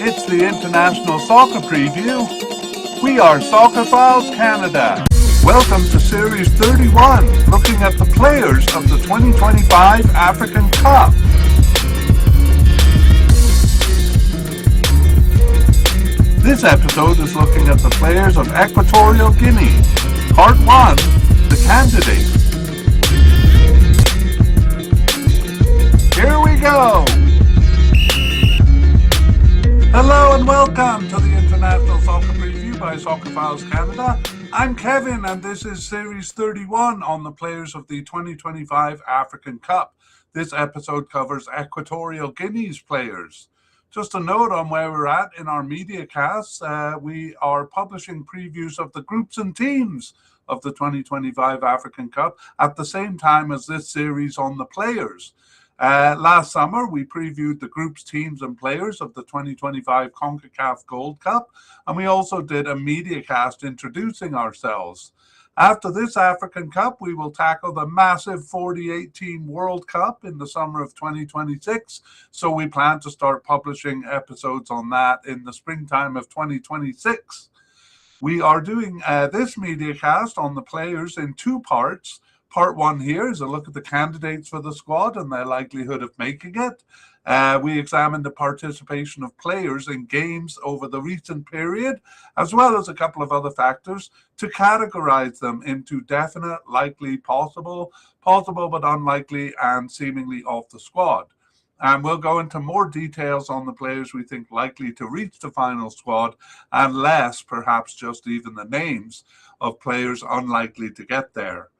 It's the International Soccer Preview. We are Soccerphiles Canada. Welcome to Series 31, looking at the players of the 2025 African Cup. This episode is looking at the players of Equatorial Guinea. Part 1, the candidates. Here we go! Hello and welcome to the International Soccer Preview by Soccerphiles Canada. I'm Kevin and this is Series 31 on the players of the 2025 African Cup. This episode covers Equatorial Guinea's players. Just a note on where we're at in our mediacast, we are publishing previews of the groups and teams of the 2025 African Cup at the same time as this series on the players. Last summer, we previewed the groups, teams, and players of the 2025 CONCACAF Gold Cup, and we also did a mediacast introducing ourselves. After this African Cup, we will tackle the massive 48-team World Cup in the summer of 2026, so we plan to start publishing episodes on that in the springtime of 2026. We are doing this mediacast on the players in two parts. Part 1 here is a look at the candidates for the squad and their likelihood of making it. We examined the participation of players in games over the recent period, as well as a couple of other factors to categorize them into definite, likely, possible but unlikely, and seemingly off the squad. And we'll go into more details on the players we think likely to reach the final squad, and less, perhaps just even the names of players unlikely to get there.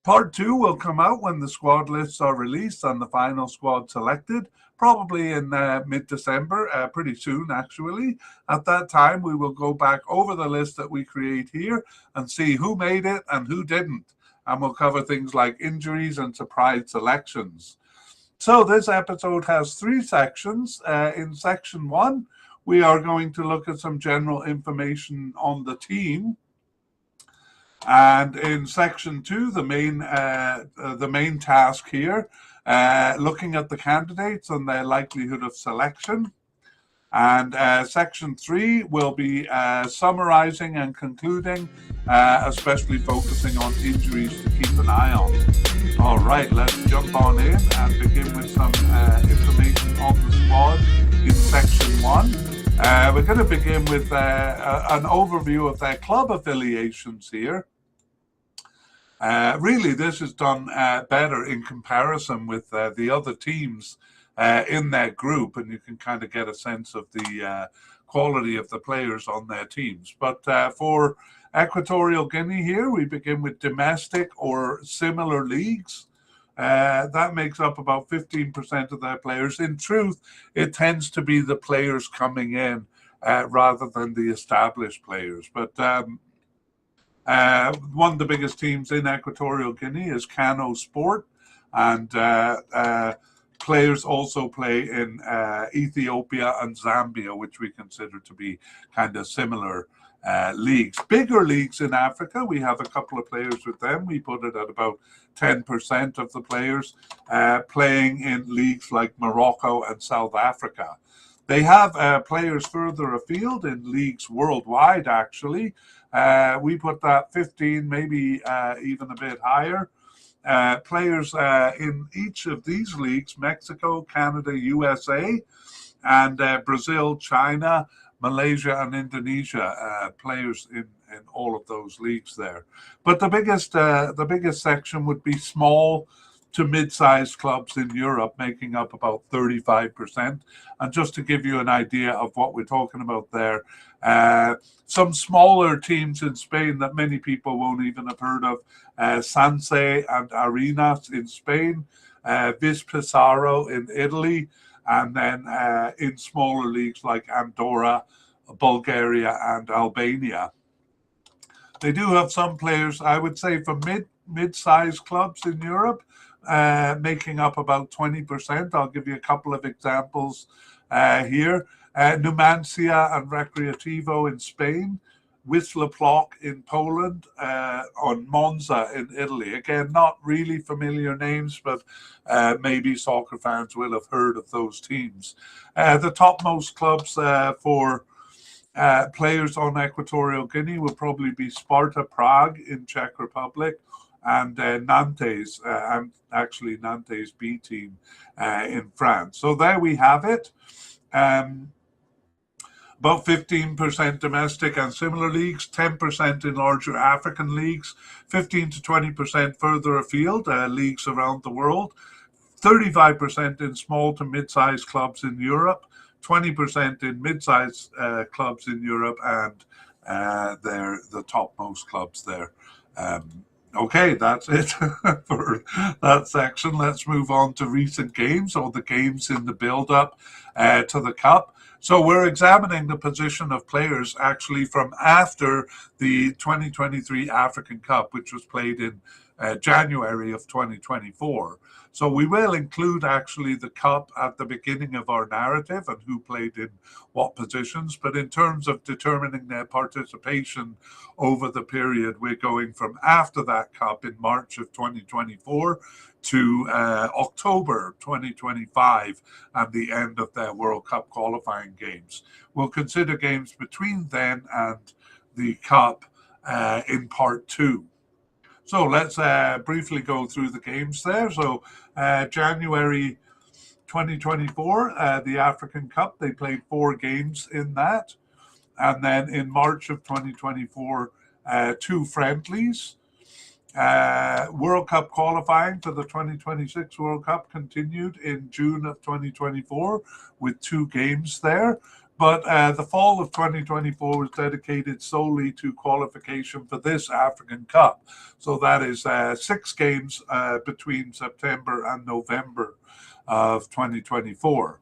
Part 2 will come out when the squad lists are released and the final squad selected, probably in mid-December, pretty soon actually. At that time, we will go back over the list that we create here and see who made it and who didn't. And we'll cover things like injuries and surprise selections. So this episode has 3 sections. In section 1, we are going to look at some general information on the team. And in section 2, the main task here, looking at the candidates and their likelihood of selection. And section 3 will be summarizing and concluding, especially focusing on injuries to keep an eye on. All right, let's jump on in and begin with some information on the squad in section 1. We're going to begin with an overview of their club affiliations here. Really, this is done better in comparison with the other teams in their group, and you can kind of get a sense of the quality of the players on their teams. But for Equatorial Guinea here, we begin with domestic or similar leagues. That makes up about 15% of their players. In truth, it tends to be the players coming in rather than the established players. But one of the biggest teams in Equatorial Guinea is Kano Sport, and players also play in Ethiopia and Zambia, which we consider to be kind of similar leagues. Bigger leagues in Africa, we have a couple of players with them. We put it at about 10% of the players playing in leagues like Morocco and South Africa. They have players further afield in leagues worldwide, actually. We put that 15, maybe even a bit higher. Players in each of these leagues, Mexico, Canada, USA, and Brazil, China, Malaysia, and Indonesia, players in all of those leagues there. But the biggest section would be small to mid-sized clubs in Europe, making up about 35%. And just to give you an idea of what we're talking about there, some smaller teams in Spain that many people won't even have heard of, Sanse and Arenas in Spain, Vis Pesaro in Italy, and then in smaller leagues like Andorra, Bulgaria, and Albania. They do have some players, I would say, from mid-sized clubs in Europe, making up about 20%. I'll give you a couple of examples here. Numancia and Recreativo in Spain, Wisła Płock in Poland, on Monza in Italy. Again, not really familiar names, but maybe soccer fans will have heard of those teams. The topmost clubs for players on Equatorial Guinea will probably be Sparta Prague in Czech Republic, and Nantes, and actually Nantes B team in France. So there we have it. About 15% domestic and similar leagues, 10% in larger African leagues, 15 to 20% further afield, leagues around the world, 35% in small to mid-sized clubs in Europe, 20% in mid-sized clubs in Europe, and they're the topmost clubs there. Okay, that's it for that section. Let's move on to recent games, or the games in the build-up to the Cup. So we're examining the position of players actually from after the 2023 African Cup, which was played in January of 2024. So we will include actually the Cup at the beginning of our narrative and who played in what positions. But in terms of determining their participation over the period, we're going from after that Cup in March of 2024 to October 2025 and the end of their World Cup qualifying games. We'll consider games between then and the Cup in part 2. So let's briefly go through the games there. So January 2024, the African Cup, they played 4 games in that. And then in March of 2024, 2 friendlies. World Cup qualifying for the 2026 World Cup continued in June of 2024 with 2 games there. But the fall of 2024 was dedicated solely to qualification for this African Cup. So that is 6 games between September and November of 2024.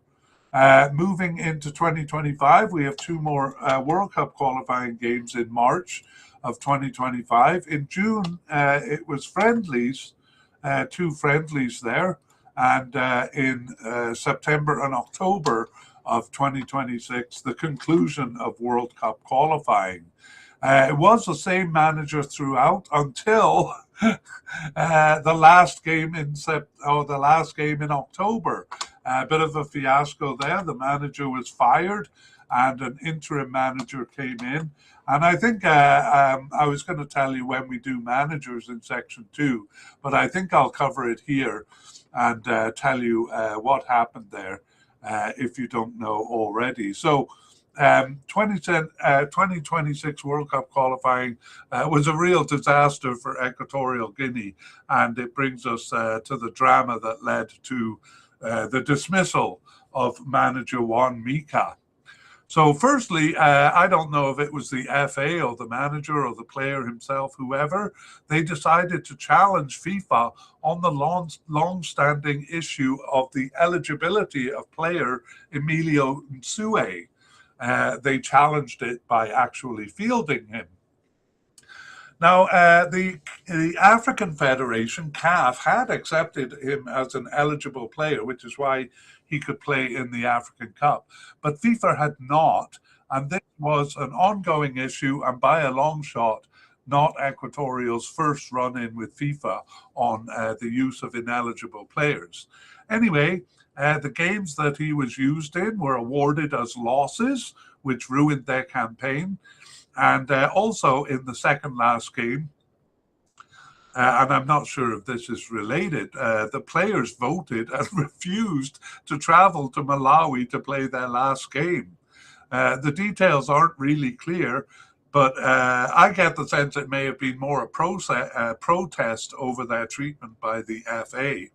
Moving into 2025, we have 2 more World Cup qualifying games in March of 2025. In June, it was friendlies, 2 friendlies there. And in September and October of 2026, the conclusion of World Cup qualifying. It was the same manager throughout until the last game in October. A bit of a fiasco there. The manager was fired and an interim manager came in. And I think I was going to tell you when we do managers in section 2, but I think I'll cover it here and tell you what happened there if you don't know already. So 2026 World Cup qualifying was a real disaster for Equatorial Guinea, and it brings us to the drama that led to the dismissal of manager Juan Mika. So firstly, I don't know if it was the FA or the manager or the player himself, whoever, they decided to challenge FIFA on the long-standing issue of the eligibility of player Emilio Nsue. They challenged it by actually fielding him. Now, the African Federation, CAF, had accepted him as an eligible player, which is why he could play in the African Cup. But FIFA had not, and this was an ongoing issue, and by a long shot, not Equatorial's first run-in with FIFA on the use of ineligible players. Anyway, the games that he was used in were awarded as losses, which ruined their campaign. And also in the second last game, and I'm not sure if this is related, the players voted and refused to travel to Malawi to play their last game. The details aren't really clear, but I get the sense it may have been more a protest over their treatment by the FA.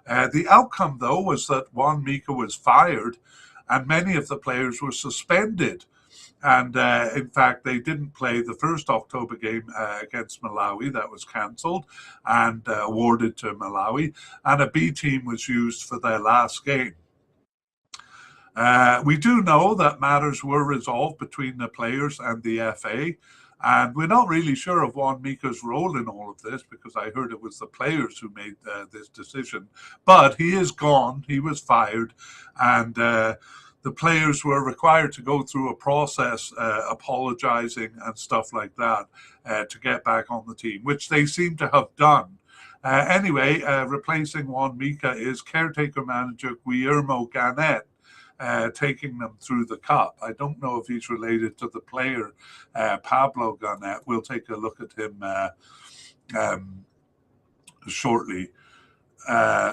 The outcome, though, was that Juan Mika was fired and many of the players were suspended. And in fact, they didn't play the first October game against Malawi. That was cancelled and awarded to Malawi. And a B team was used for their last game. We do know that matters were resolved between the players and the FA. And we're not really sure of Juan Mika's role in all of this, because I heard it was the players who made this decision. But he is gone. He was fired. And the players were required to go through a process, apologizing and stuff like that, to get back on the team, which they seem to have done. Anyway, replacing Juan Mika is caretaker manager Guillermo Ganet, taking them through the cup. I don't know if he's related to the player Pablo Ganet. We'll take a look at him shortly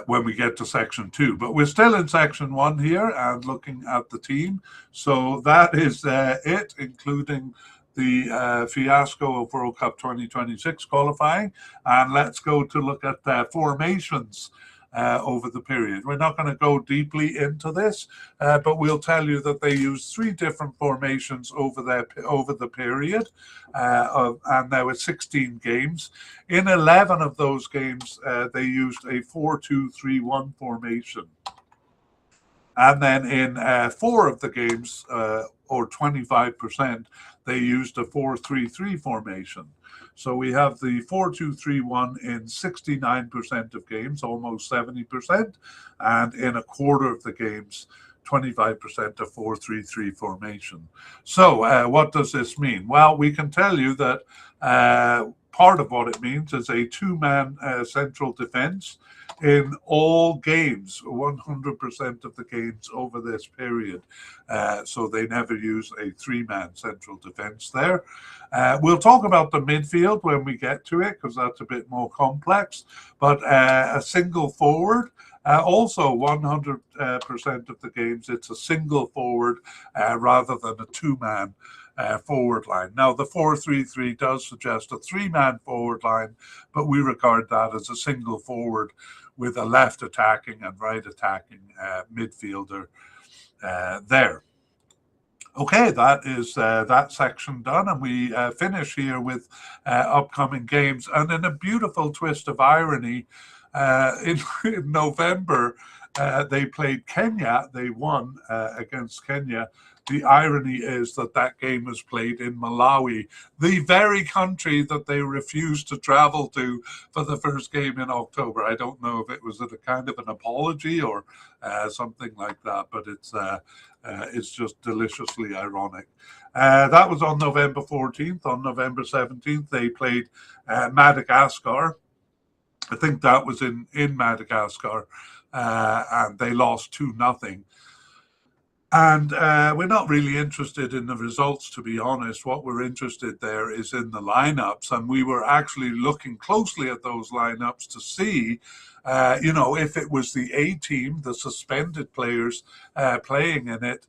when we get to section 2. But we're still in section 1 here and looking at the team. So that is it, including the fiasco of World Cup 2026 qualifying. And let's go to look at formations over the period. We're not going to go deeply into this, but we'll tell you that they used 3 different formations over the period, and there were 16 games. In 11 of those games, they used a 4-2-3-1 formation. And then in 4 of the games, or 25%, they used a 4-3-3 formation. So we have the 4-2-3-1 in 69% of games, almost 70%, and in a quarter of the games, 25% of 4-3-3 formation. So what does this mean? Well, we can tell you that part of what it means is a 2-man central defense in all games, 100% of the games over this period. So they never use a 3-man central defense there. We'll talk about the midfield when we get to it, because that's a bit more complex. But a single forward, also 100% of the games, it's a single forward rather than a 2-man forward line. Now, the 4-3-3 does suggest a 3-man forward line, but we regard that as a single forward with a left attacking and right attacking midfielder there. Okay, that is that section done, and we finish here with upcoming games. And in a beautiful twist of irony, in November, they played Kenya. They won against Kenya. The irony is that that game was played in Malawi, the very country that they refused to travel to for the first game in October. I don't know if it was a kind of an apology or something like that, but it's just deliciously ironic. That was on November 14th. On November 17th, they played Madagascar. I think that was in Madagascar, and they lost 2-0. And we're not really interested in the results, to be honest. What we're interested there is in the lineups. And we were actually looking closely at those lineups to see, if it was the A team, the suspended players playing in it,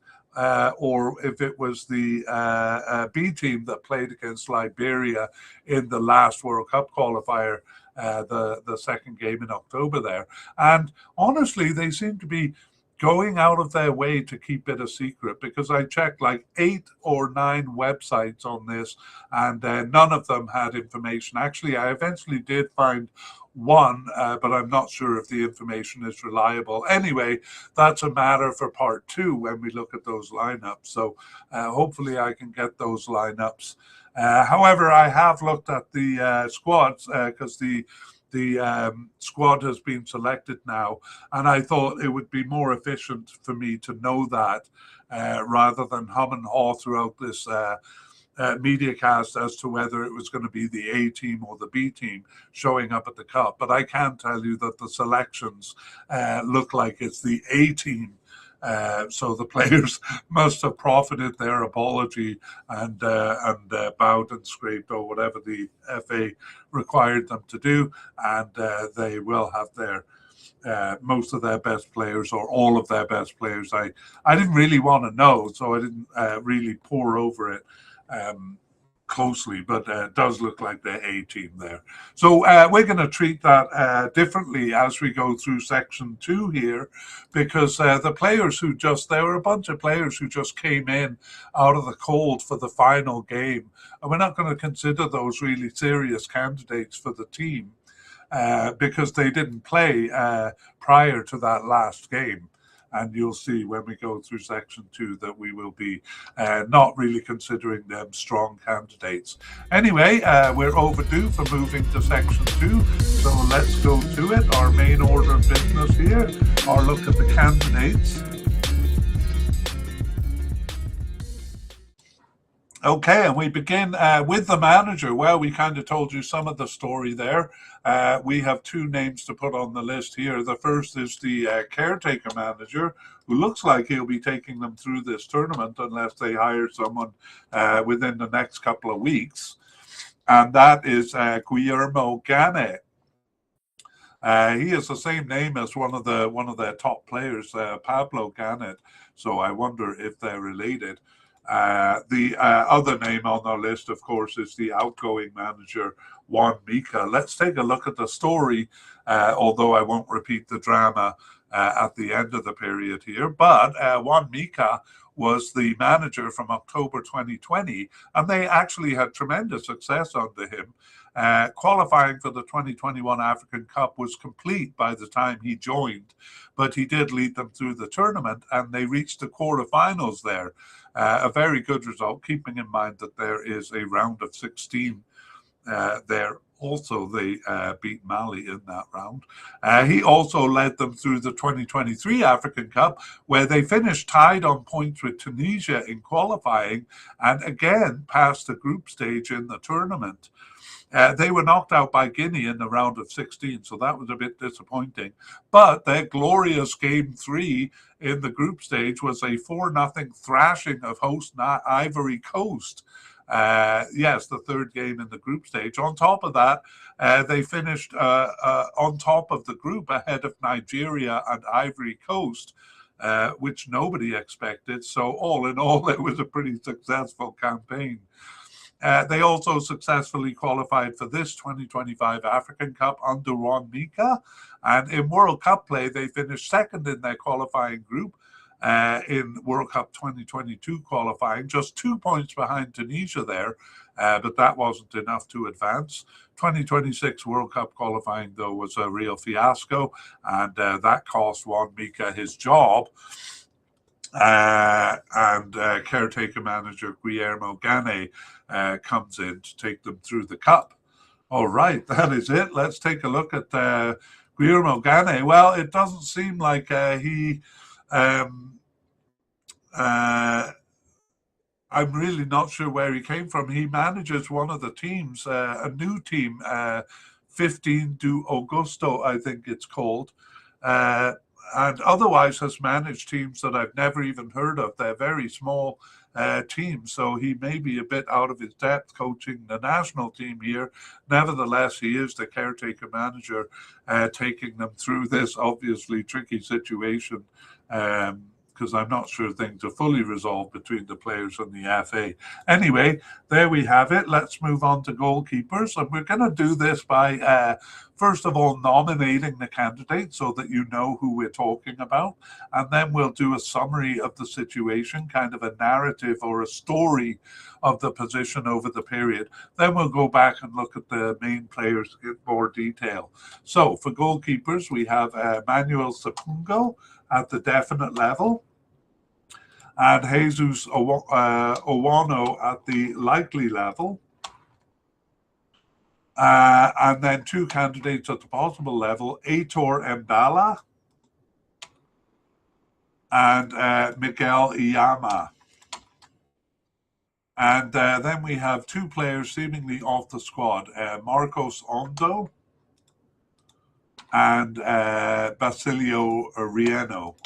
or if it was the B team that played against Liberia in the last World Cup qualifier, the second game in October there. And honestly, they seem to be going out of their way to keep it a secret, because I checked like 8 or 9 websites on this, and none of them had information. Actually, I eventually did find one, but I'm not sure if the information is reliable. Anyway, that's a matter for part 2 when we look at those lineups. So hopefully I can get those lineups. However, I have looked at the squads, because the squad has been selected now, and I thought it would be more efficient for me to know that rather than hum and haw throughout this mediacast as to whether it was going to be the A team or the B team showing up at the Cup. But I can tell you that the selections look like it's the A team. So the players must have profited their apology and bowed and scraped, or whatever the FA required them to do, and they will have their most of their best players, or all of their best players. I didn't really want to know, so I didn't really pore over it closely, but it does look like the A team there. So we're going to treat that differently as we go through section 2 here, because the players there were a bunch of players who just came in out of the cold for the final game, and we're not going to consider those really serious candidates for the team because they didn't play prior to that last game. And you'll see when we go through section 2 that we will be not really considering them strong candidates. Anyway, we're overdue for moving to section 2. So let's go to it. Our main order of business here, our look at the candidates. Okay, and we begin with the manager. Well, we kind of told you some of the story there. We have two names to put on the list here. The first is the caretaker manager, who looks like he'll be taking them through this tournament unless they hire someone within the next couple of weeks. And that is Guillermo Gane. He has the same name as one of their top players, Pablo Gane. So I wonder if they're related. The other name on our list, of course, is the outgoing manager, Juan Mica. Let's take a look at the story, although I won't repeat the drama at the end of the period here. But Juan Mica was the manager from October 2020, and they actually had tremendous success under him. Qualifying for the 2021 African Cup was complete by the time he joined, but he did lead them through the tournament, and they reached the quarterfinals there. A very good result, keeping in mind that there is a round of 16 there. Also, they beat Mali in that round. He also led them through the 2023 African Cup, where they finished tied on points with Tunisia in qualifying, and again passed the group stage in the tournament. They were knocked out by Guinea in the round of 16, so that was a bit disappointing. But their glorious game 3 in the group stage was a 4-0 thrashing of host Ivory Coast. Yes, the third game in the group stage. On top of that, they finished on top of the group ahead of Nigeria and Ivory Coast, which nobody expected. So all in all, it was a pretty successful campaign. They also successfully qualified for this 2025 African Cup under Juan Mica. And in World Cup play, they finished second in their qualifying group in World Cup 2022 qualifying, just 2 points behind Tunisia there, but that wasn't enough to advance. 2026 World Cup qualifying, though, was a real fiasco, and that cost Juan Mica his job. And caretaker manager Guillermo Gane comes in to take them through the cup. All right, that is it. Let's take a look at Guillermo Gane. Well, it doesn't seem like he... I'm really not sure where he came from. He manages one of the teams, a new team, 15 do Augusto, I think it's called. And otherwise has managed teams that I've never even heard of. They're very small teams, so he may be a bit out of his depth coaching the national team here. Nevertheless, he is the caretaker manager, taking them through this obviously tricky situation, because I'm not sure things are fully resolved between the players and the FA. Anyway, there we have it. Let's move on to goalkeepers. And we're going to do this by, first of all, nominating the candidate so that you know who we're talking about. And then we'll do a summary of the situation, kind of a narrative or a story of the position over the period. Then we'll go back and look at the main players in more detail. So for goalkeepers, we have Manuel Sapungo at the definite level, and Jesus Owano at the likely level, and then two candidates at the possible level, Aitor Mbala and Miguel Iyama. And then we have two players seemingly off the squad, Marcos Ondo and Basilio Rieno.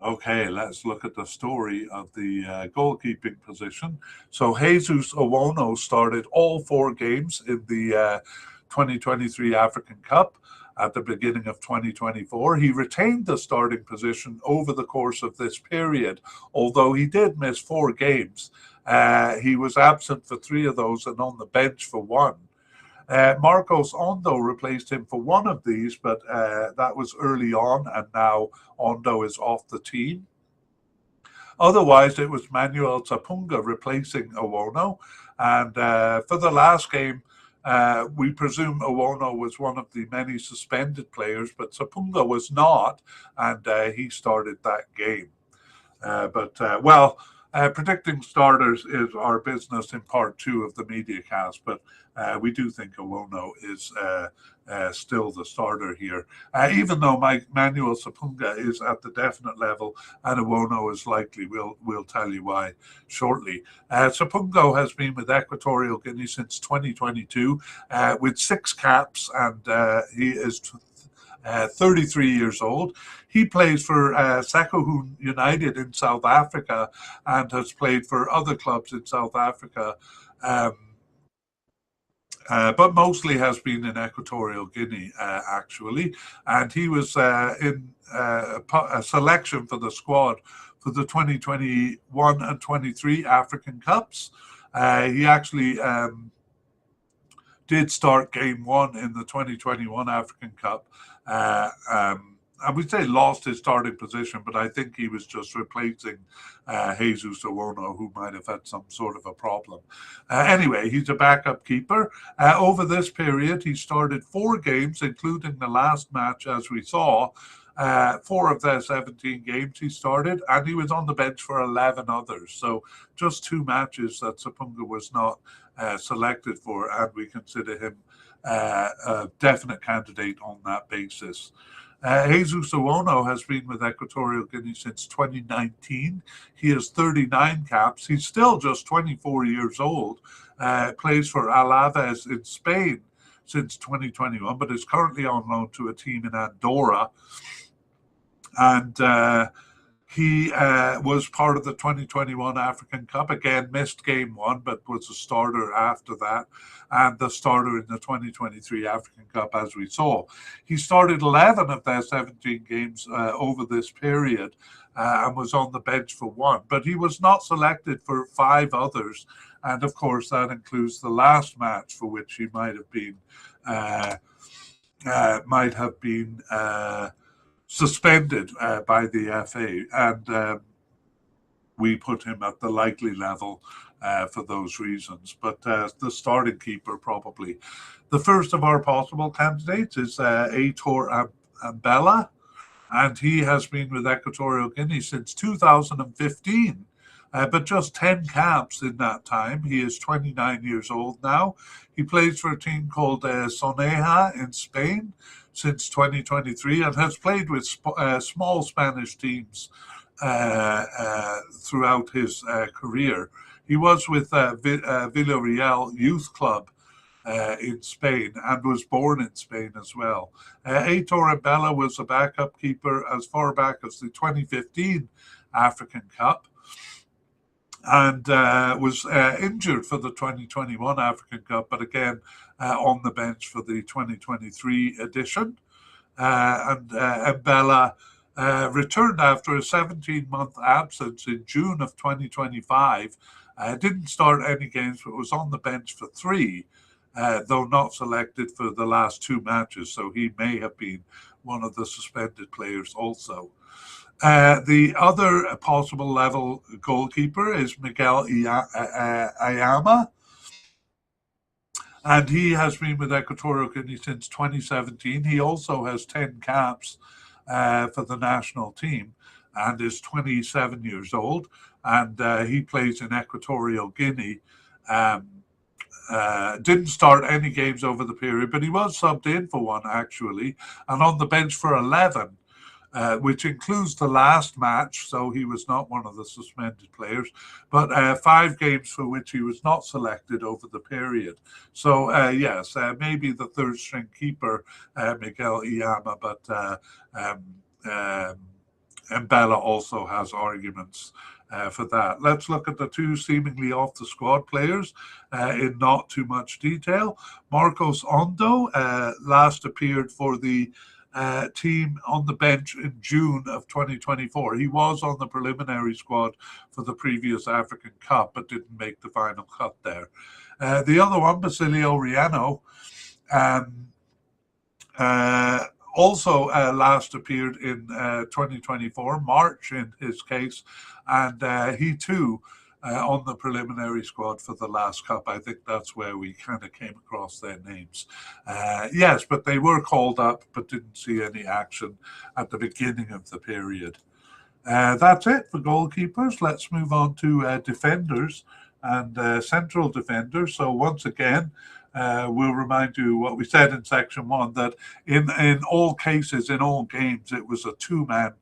Okay, let's look at the story of the goalkeeping position. So Jesus Owano started all 4 games in the 2023 African Cup at the beginning of 2024. He retained the starting position over the course of this period, although he did miss 4 games. He was absent for 3 of those and on the bench for 1. Marcos Ondo replaced him for 1 of these, but that was early on, and now Ondo is off the team. Otherwise, it was Manuel Sapunga replacing Owano, and for the last game, we presume Owano was one of the many suspended players, but Sapunga was not, and he started that game. Predicting starters is our business in part 2 of the mediacast, but we do think Owono is still the starter here. Even though Manuel Sapunga is at the definite level and Owono is likely, we'll tell you why shortly. Sapungo has been with Equatorial Guinea since 2022 with 6 caps, and he is 33 years old. He plays for Sekhuhun United in South Africa and has played for other clubs in South Africa, but mostly has been in Equatorial Guinea, actually. And he was in a selection for the squad for the 2021 and 23 African Cups. He actually did start game 1 in the 2021 African Cup. I would say lost his starting position, but I think he was just replacing Jesus Owono, who might have had some sort of a problem. Anyway, he's a backup keeper. Over this period, he started 4 games, including the last match, as we saw. 4 of their 17 games he started, and he was on the bench for 11 others. So just 2 matches that Sapunga was not selected for, and we consider him a definite candidate on that basis. Jesus Owono has been with Equatorial Guinea since 2019. He has 39 caps. He's still just 24 years old, plays for Alaves in Spain since 2021, but is currently on loan to a team in Andorra. And he was part of the 2021 African Cup. Again, missed game 1, but was a starter after that, and the starter in the 2023 African Cup, as we saw. He started 11 of their 17 games over this period and was on the bench for 1, but he was not selected for 5 others. And of course, that includes the last match for which he might have been suspended by the FA, and we put him at the likely level for those reasons. But the starting keeper, probably. The first of our possible candidates is Aitor Ambella, and he has been with Equatorial Guinea since 2015. But just 10 caps in that time. He is 29 years old now. He plays for a team called Soneja in Spain since 2023 and has played with small Spanish teams throughout his career. He was with Villarreal Youth Club in Spain and was born in Spain as well. Aitor Ambella was a backup keeper as far back as the 2015 African Cup, and was injured for the 2021 African Cup, but again on the bench for the 2023 edition. And Ambella returned after a 17-month absence in June of 2025. Didn't start any games, but was on the bench for 3, though not selected for the last 2 matches, so he may have been one of the suspended players also. The other possible level goalkeeper is Miguel Ayama, and he has been with Equatorial Guinea since 2017. He also has 10 caps for the national team and is 27 years old, and he plays in Equatorial Guinea. Didn't start any games over the period, but he was subbed in for 1 actually, and on the bench for 11. Which includes the last match, so he was not one of the suspended players, but 5 games for which he was not selected over the period. So, yes, maybe the third string keeper, Miguel Iyama, but Mbella also has arguments for that. Let's look at the 2 seemingly off the squad players in not too much detail. Marcos Ondo last appeared for the team on the bench in June of 2024. He was on the preliminary squad for the previous African Cup, but didn't make the final cut there. The other one, Basilio Riano, also last appeared in 2024, March in his case, and he too on the preliminary squad for the last cup. I think that's where we kind of came across their names. Yes, but they were called up but didn't see any action at the beginning of the period. That's it for goalkeepers. Let's move on to defenders and central defenders. So once again, we'll remind you what we said in section one, that in all cases, in all games, it was a two-man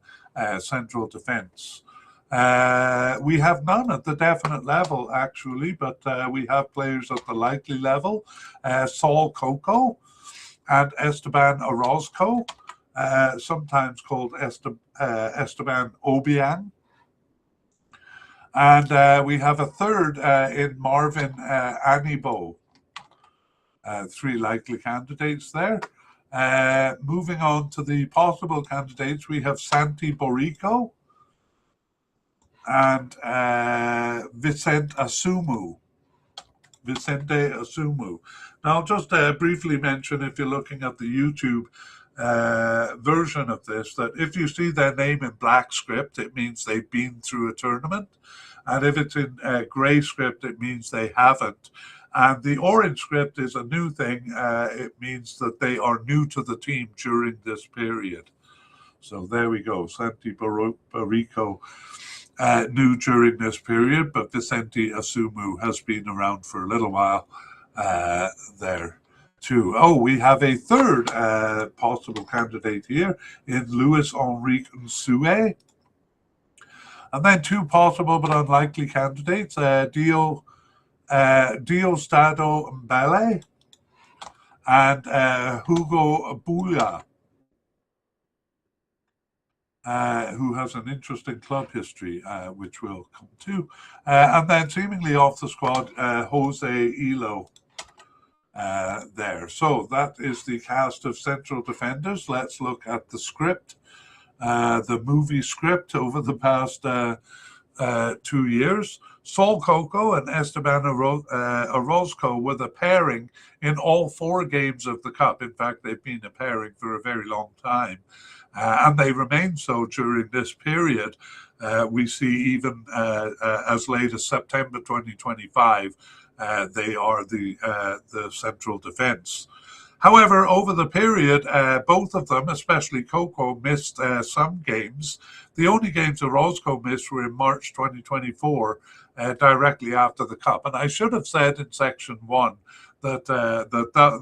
central defense. We have none at the definite level, actually, but we have players at the likely level. Saul Coco and Esteban Orozco, sometimes called Esteban Obiang. And we have a third in Marvin Anibo. Three likely candidates there. Moving on to the possible candidates, we have Santi Borico and Vicente Asumu. Now, I'll just briefly mention, if you're looking at the YouTube version of this, that if you see their name in black script, it means they've been through a tournament. And if it's in grey script, it means they haven't. And the orange script is a new thing. It means that they are new to the team during this period. So there we go. Santi Borico, new during this period, but Vicente Asumu has been around for a little while there too. Oh, we have a third possible candidate here in Luis Enrique Nsue. And then two possible but unlikely candidates, Diosdado Mbele and Hugo Buya, who has an interesting club history, which we'll come to. And then seemingly off the squad, Jose Ilo there. So that is the cast of central defenders. Let's look at the script, the movie script over the past 2 years. Saul Coco and Esteban Orozco were the pairing in all 4 games of the Cup. In fact, they've been a pairing for a very long time. And they remain so during this period. We see even as late as September 2025, they are the central defense. However, over the period, both of them, especially Coco, missed some games. The only games Orozco missed were in March 2024, directly after the Cup. And I should have said in section 1 that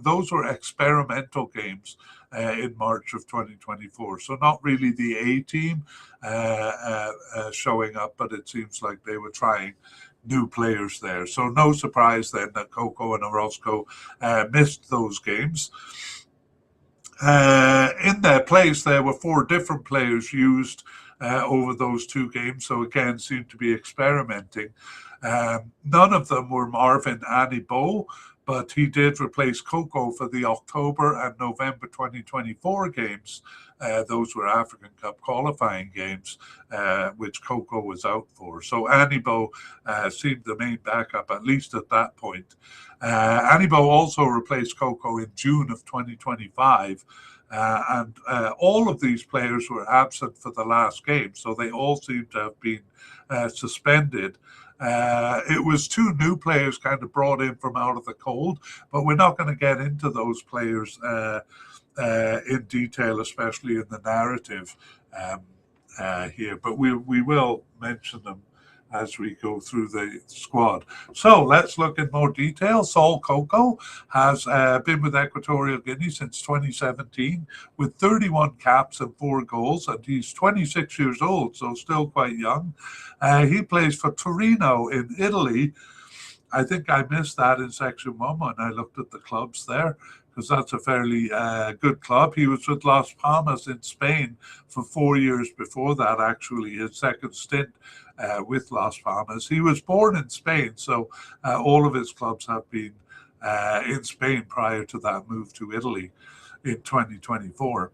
those were experimental games in March of 2024. So not really the A team showing up, but it seems like they were trying new players there. So no surprise then that Coco and Orozco missed those games. In their place, there were 4 different players used over those 2 games. So again, seemed to be experimenting. None of them were Marvin Anibo, but he did replace Coco for the October and November 2024 games. Those were African Cup qualifying games, which Coco was out for. So Anibo seemed the main backup, at least at that point. Anibo also replaced Coco in June of 2025. And all of these players were absent for the last game, so they all seem to have been suspended. It was 2 new players kind of brought in from out of the cold, but we're not going to get into those players in detail, especially in the narrative here. But we will mention them as we go through the squad. So let's look in more detail. Saul Coco has been with Equatorial Guinea since 2017 with 31 caps and 4 goals, and he's 26 years old, so still quite young. He plays for Torino in Italy. I think I missed that in section 1 when I looked at the clubs there, because that's a fairly good club. He was with Las Palmas in Spain for 4 years before that, actually, his second stint with Las Palmas. He was born in Spain, so all of his clubs have been in Spain prior to that move to Italy in 2024.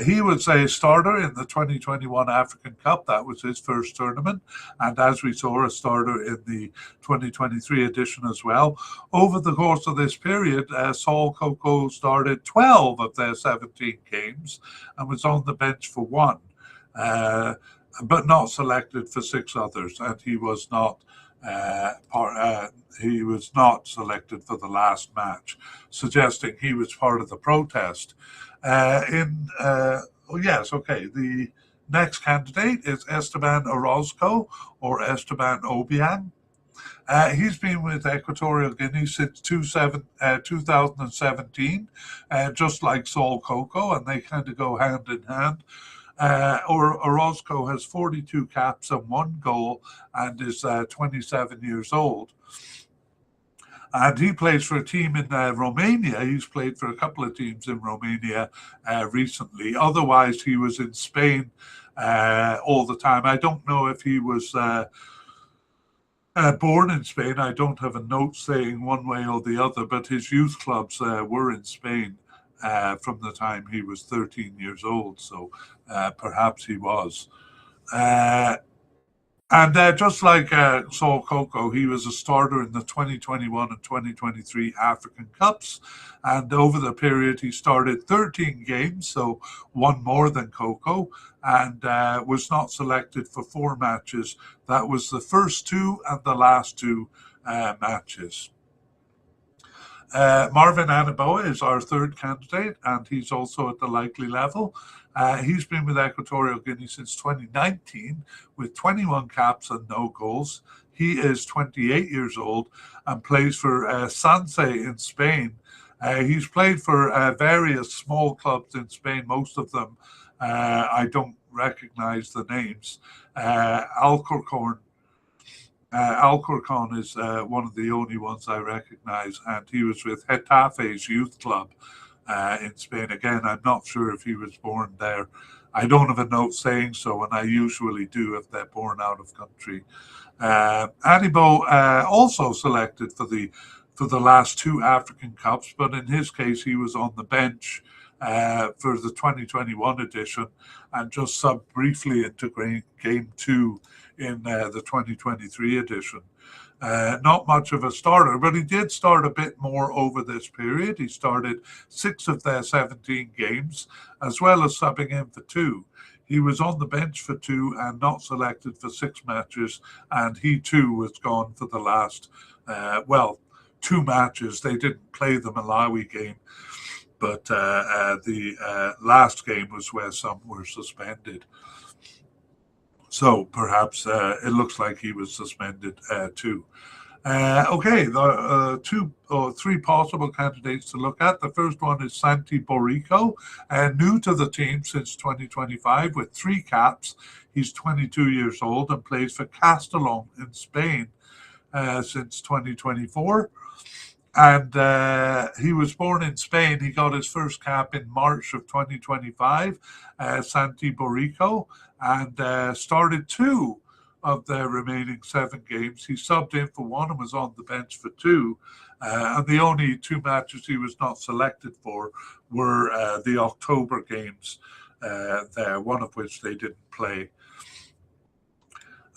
He was a starter in the 2021 African Cup. That was his first tournament. And as we saw, a starter in the 2023 edition as well. Over the course of this period, Saul Coco started 12 of their 17 games and was on the bench for 1. But not selected for 6 others, and he was not selected for the last match, suggesting he was part of the protest. The Next candidate is Esteban Orozco, or Esteban Obiang. He's been with Equatorial Guinea since 2017, just like Saul Coco, and they kind of go hand in hand. Orozco has 42 caps and 1 goal and is 27 years old. And he plays for a team in Romania. He's played for a couple of teams in Romania recently. Otherwise, he was in Spain all the time. I don't know if he was born in Spain. I don't have a note saying one way or the other, but his youth clubs were in Spain from the time he was 13 years old. So perhaps he was. And just like Saul Coco, he was a starter in the 2021 and 2023 African Cups. And over the period, he started 13 games, so one more than Coco, and was not selected for 4 matches. That was the first 2 and the last 2 matches. Marvin Aniboa is our third candidate, and he's also at the likely level. He's been with Equatorial Guinea since 2019 with 21 caps and no goals. He is 28 years old and plays for Sanse in Spain. He's played for various small clubs in Spain, most of them I don't recognize the names. Alcorcon is one of the only ones I recognize, and he was with Getafe's youth club in Spain. Again, I'm not sure if he was born there. I don't have a note saying so, and I usually do if they're born out of country. Anibo also selected for the last 2 African Cups, but in his case, he was on the bench for the 2021 edition and just subbed briefly into game 2 in the 2023 edition. Not much of a starter, but he did start a bit more over this period. He started 6 of their 17 games, as well as subbing in for 2. He was on the bench for 2 and not selected for 6 matches, and he too was gone for the last, 2 matches. They didn't play the Malawi game, but the last game was where some were suspended. So perhaps it looks like he was suspended too. Okay, the 2 or 3 possible candidates to look at. The first one is Santi Borico, new to the team since 2025 with 3 caps. He's 22 years old and plays for Castellón in Spain since 2024. And he was born in Spain. He got his first cap in March of 2025, Santi Borico, and started 2 of their remaining 7 games. He subbed in for 1 and was on the bench for 2. And the only 2 matches he was not selected for were the October games there, one of which they didn't play.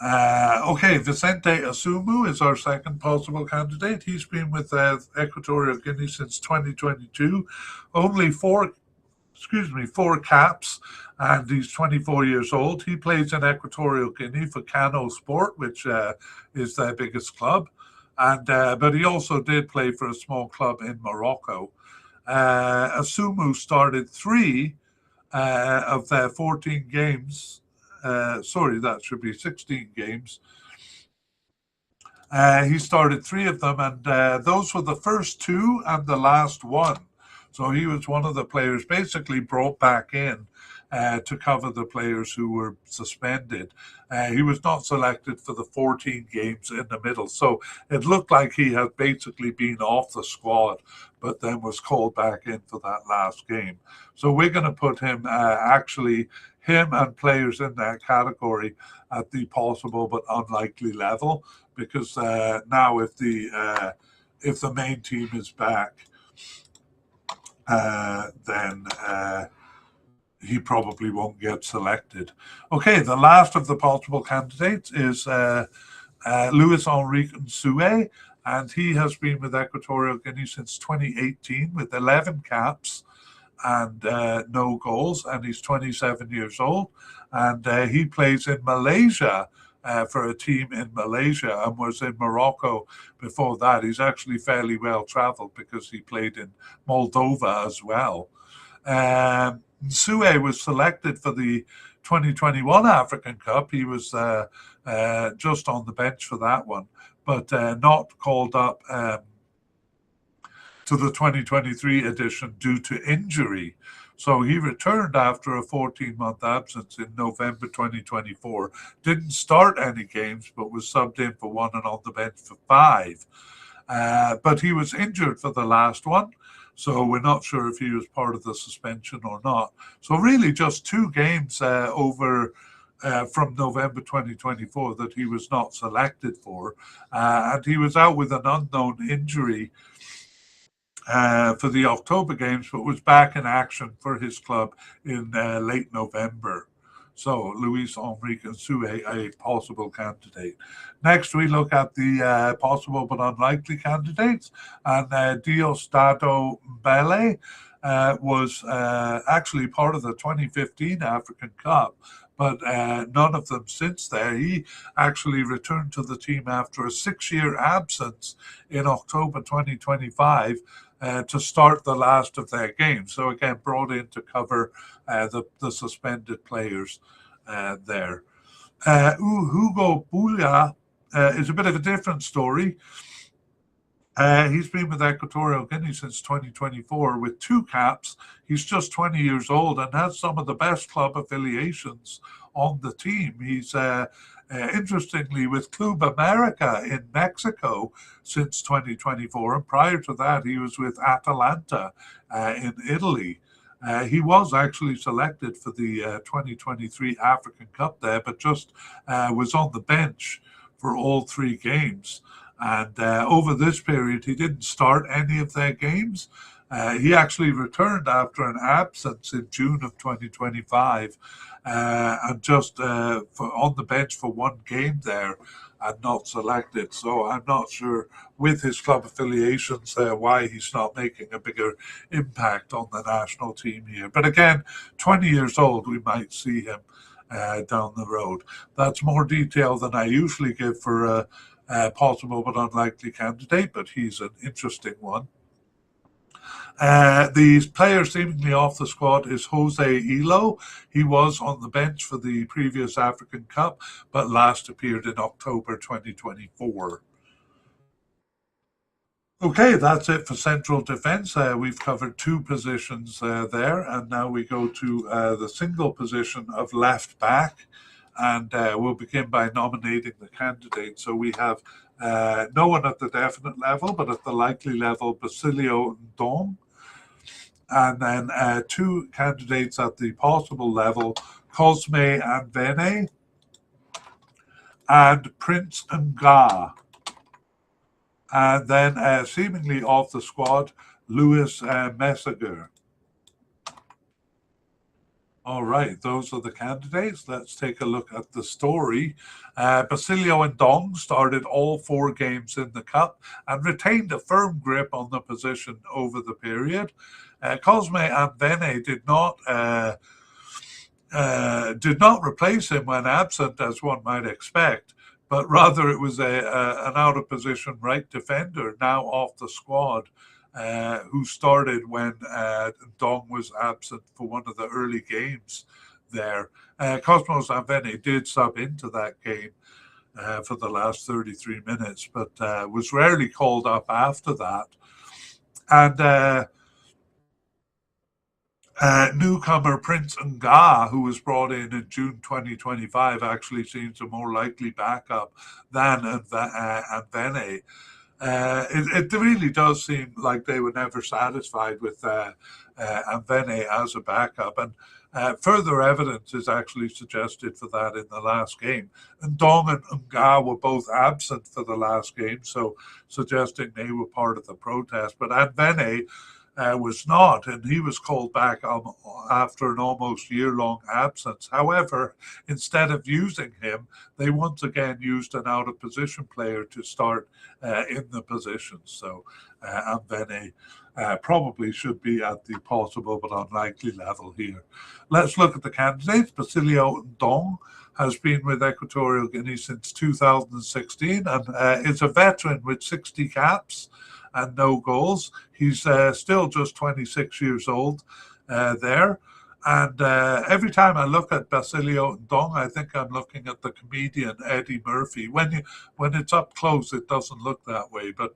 Okay, Vicente Asumu is our second possible candidate. He's been with Equatorial Guinea since 2022. Only 4 caps, and he's 24 years old. He plays in Equatorial Guinea for Kano Sport, which is their biggest club. And but he also did play for a small club in Morocco. Asumu started 3 of their 14 games. That should be 16 games. He started 3 of them, and those were the first 2 and the last 1. So he was one of the players basically brought back in to cover the players who were suspended. He was not selected for the 14 games in the middle. So it looked like he had basically been off the squad, but then was called back in for that last game. So we're going to put him him and players in that category at the possible but unlikely level, because now if the main team is back, then he probably won't get selected. Okay, the last of the possible candidates is Luis Enrique Nsue, and he has been with Equatorial Guinea since 2018 with 11 caps and no goals, and he's 27 years old, and he plays in Malaysia for a team in Malaysia and was in Morocco before that. He's actually fairly well traveled because he played in Moldova as well. Nsue was selected for the 2021 African Cup, he was just on the bench for that one, but not called up to the 2023 edition due to injury. So he returned after a 14-month absence in November 2024. Didn't start any games, but was subbed in for one and on the bench for 5. But he was injured for the last one, so we're not sure if he was part of the suspension or not. So really just 2 games over from November 2024 that he was not selected for. And he was out with an unknown injury for the October games, but was back in action for his club in late November. So Luis Enrique Nsue, a possible candidate. Next, we look at the possible but unlikely candidates. And Diosdado Mbele was actually part of the 2015 African Cup, but none of them since there. He actually returned to the team after a 6-year absence in October 2025 to start the last of their games. So again, brought in to cover the suspended players there. Hugo Bulla is a bit of a different story. He's been with Equatorial Guinea since 2024 with 2 caps. He's just 20 years old and has some of the best club affiliations on the team. He's interestingly with Club America in Mexico since 2024. And prior to that, he was with Atalanta in Italy. He was actually selected for the 2023 African Cup there, but just was on the bench for all 3 games. And over this period, he didn't start any of their games. He actually returned after an absence in June of 2025 and just on the bench for 1 game there and not selected. So I'm not sure with his club affiliations why he's not making a bigger impact on the national team here. But again, 20 years old, we might see him down the road. That's more detail than I usually give for a possible but unlikely candidate, but he's an interesting one. The player seemingly off the squad is Jose Ilo. He was on the bench for the previous African Cup, but last appeared in October 2024. Okay, that's it for central defence. We've covered 2 positions there, and now we go to the single position of left back, and we'll begin by nominating the candidates. So we have no one at the definite level, but at the likely level, Basilio Ndong. And then 2 candidates at the possible level, Cosme Anvene and Prince Nga. And then seemingly off the squad, Louis Messager. All right, those are the candidates. Let's take a look at the story. Basilio Ndong started all 4 games in the Cup and retained a firm grip on the position over the period. Cosme Anvene did not replace him when absent, as one might expect, but rather it was an out-of-position right defender, now off the squad, who started when Ndong was absent for one of the early games there. Cosmos Anvene did sub into that game for the last 33 minutes, but was rarely called up after that. And newcomer Prince Nga, who was brought in June 2025, actually seems a more likely backup than Anvene. It really does seem like they were never satisfied with Anvene as a backup, and further evidence is actually suggested for that in the last game. Ndong and Nga were both absent for the last game, so suggesting they were part of the protest. But Anvene was not, and he was called back after an almost year-long absence. However, instead of using him, they once again used an out-of-position player to start in the position. So Anvene probably should be at the possible but unlikely level here. Let's look at the candidates. Basilio Ndong has been with Equatorial Guinea since 2016 and is a veteran with 60 caps and no goals. He's still just 26 years old there. And every time I look at Basilio Ndong, I think I'm looking at the comedian Eddie Murphy. When it's up close, it doesn't look that way, but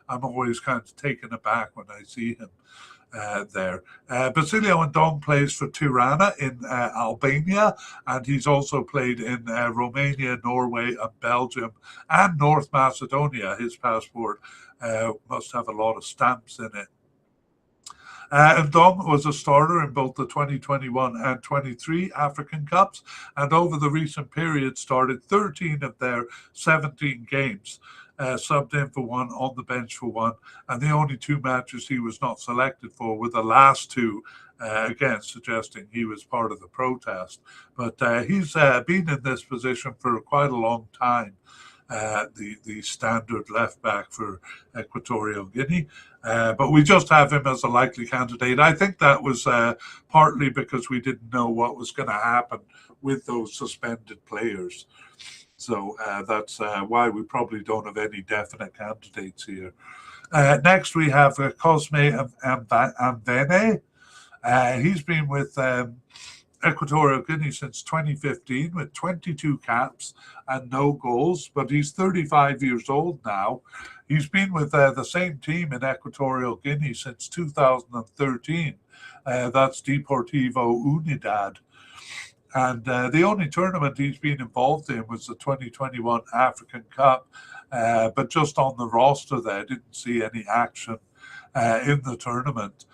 I'm always kind of taken aback when I see him there. Basilio Ndong plays for Tirana in Albania, and he's also played in Romania, Norway, and Belgium, and North Macedonia. His passport must have a lot of stamps in it. Ndong was a starter in both the 2021 and 23 African Cups, and over the recent period started 13 of their 17 games. Subbed in for one, on the bench for one, and the only two matches he was not selected for were the last two, again suggesting he was part of the protest. But he's been in this position for quite a long time. The standard left back for Equatorial Guinea. But we just have him as a likely candidate. I think that was partly because we didn't know what was going to happen with those suspended players. So that's why we probably don't have any definite candidates here. Next, we have Cosme Amvene. He's been with Equatorial Guinea since 2015 with 22 caps and no goals, but he's 35 years old now. He's been with the same team in Equatorial Guinea since 2013. That's Deportivo Unidad. And the only tournament he's been involved in was the 2021 African Cup, but just on the roster there, didn't see any action in the tournament.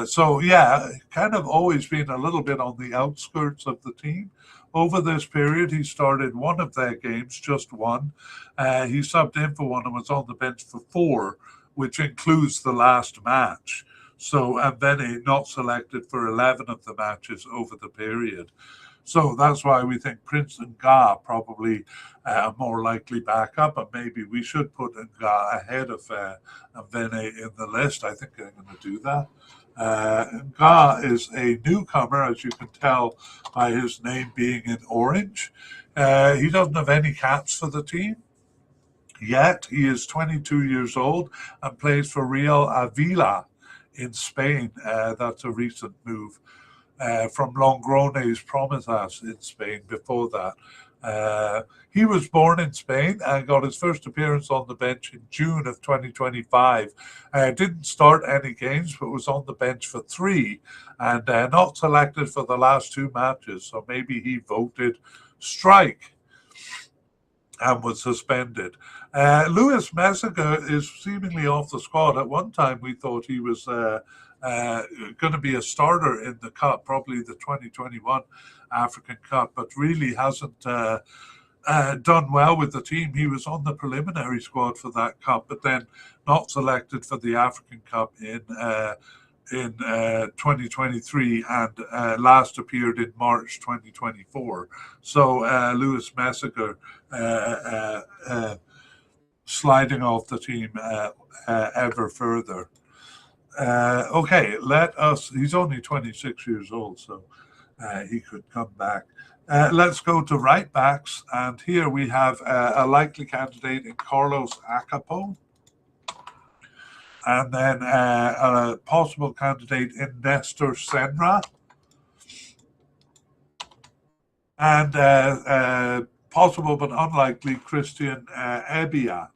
So, yeah, kind of always been a little bit on the outskirts of the team. Over this period, he started one of their games, just one. He subbed in for one and was on the bench for four, which includes the last match. So, and then he not selected for 11 of the matches over the period. So that's why we think Prince Nga probably a more likely backup, and maybe we should put Nga ahead of Vene in the list. I think I'm going to do that. Nga is a newcomer, as you can tell by his name being in orange. He doesn't have any caps for the team yet. He is 22 years old and plays for Real Avila in Spain. That's a recent move. From Logroñés Promesas in Spain before that. He was born in Spain and got his first appearance on the bench in June of 2025. Didn't start any games, but was on the bench for three and not selected for the last two matches. So maybe he voted strike and was suspended. Luis Messica is seemingly off the squad. At one time, we thought he was going to be a starter in the Cup, probably the 2021 African Cup, but really hasn't done well with the team. He was on the preliminary squad for that Cup, but then not selected for the African Cup in 2023 and last appeared in March 2024. So Luis Messica sliding off the team ever further. Okay, he's only 26 years old, so he could come back. Let's go to right backs, and here we have a likely candidate in Carlos Acapo, and then a possible candidate in Nestor Senra, and possible but unlikely Christian Ebia.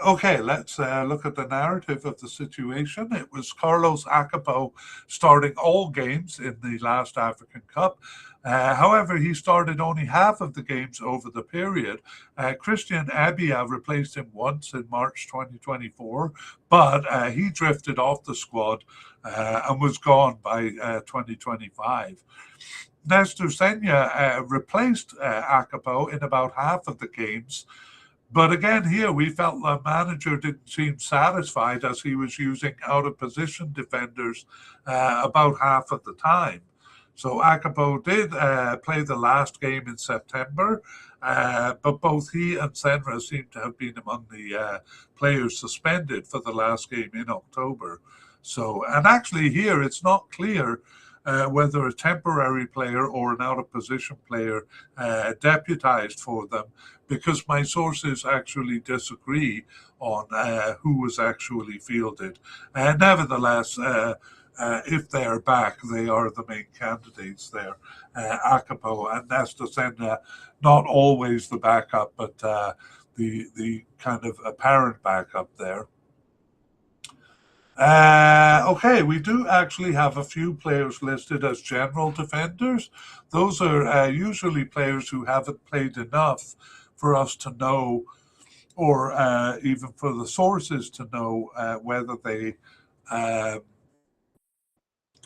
Okay, let's look at the narrative of the situation. It was Carlos Acapo starting all games in the last African Cup. However, he started only half of the games over the period. Christian Abia replaced him once in March 2024, but he drifted off the squad and was gone by 2025. Nestor Senya replaced Acapo in about half of the games. But again, here we felt the manager didn't seem satisfied as he was using out-of-position defenders about half of the time. So Acapo did play the last game in September, but both he and Senra seem to have been among the players suspended for the last game in October. So, and actually here it's not clear whether a temporary player or an out-of-position player deputized for them, because my sources actually disagree on who was actually fielded. Nevertheless, if they are back, they are the main candidates there. Akapo and Nesta Senna, not always the backup, but the kind of apparent backup there. Okay, we do actually have a few players listed as general defenders. Those are usually players who haven't played enough for us to know, or even for the sources to know whether they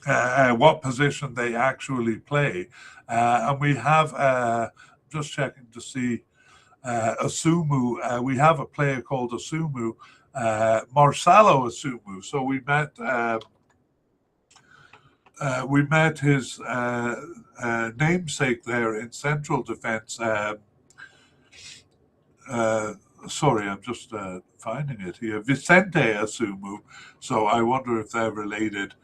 what position they actually play. And we have, just checking to see, Asumu. We have a player called Asumu, Marcelo Asumu. So we met his namesake there in central defense. Sorry, I'm just finding it here. Vicente Asumu. So I wonder if they're related.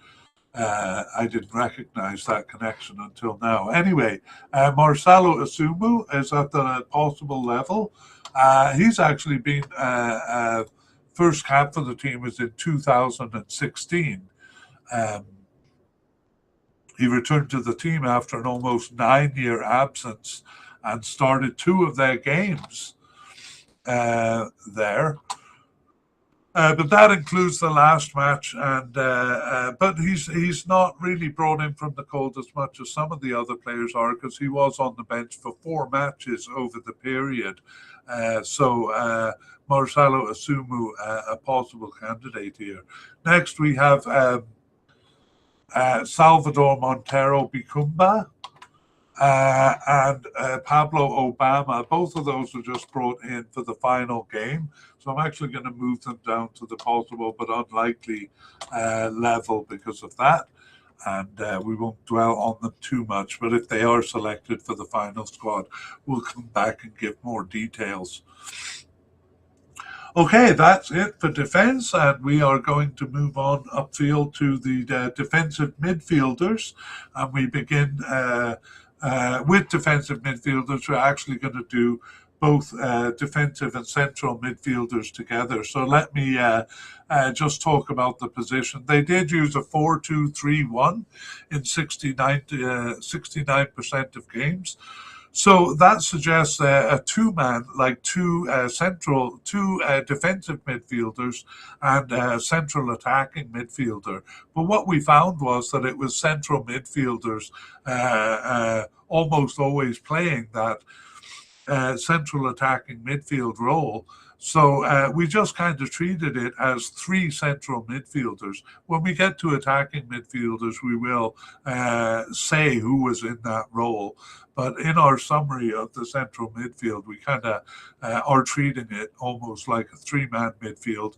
I didn't recognize that connection until now. Anyway, Marcelo Asumu is at the possible level. He's actually been first cap for the team was in 2016. He returned to the team after an almost 9-year absence and started 2 of their games there. But that includes the last match, and but he's not really brought in from the cold as much as some of the other players are, because he was on the bench for 4 matches over the period. So Marcelo Asumu, a possible candidate here. Next, we have Salvador Montero Bicumba and Pablo Obama. Both of those were just brought in for the final game. So I'm actually going to move them down to the possible but unlikely level because of that. And we won't dwell on them too much. But if they are selected for the final squad, we'll come back and give more details. Okay, that's it for defense, and we are going to move on upfield to the defensive midfielders. And we begin with defensive midfielders. We're actually going to do both defensive and central midfielders together. So let me just talk about the position. They did use a 4-2-3-1 in 69% of games. So that suggests a 2-man, like two defensive midfielders and a central attacking midfielder. But what we found was that it was central midfielders almost always playing that central attacking midfield role. So we just kind of treated it as 3 central midfielders. When we get to attacking midfielders, we will say who was in that role. But in our summary of the central midfield, we kind of are treating it almost like a 3-man midfield,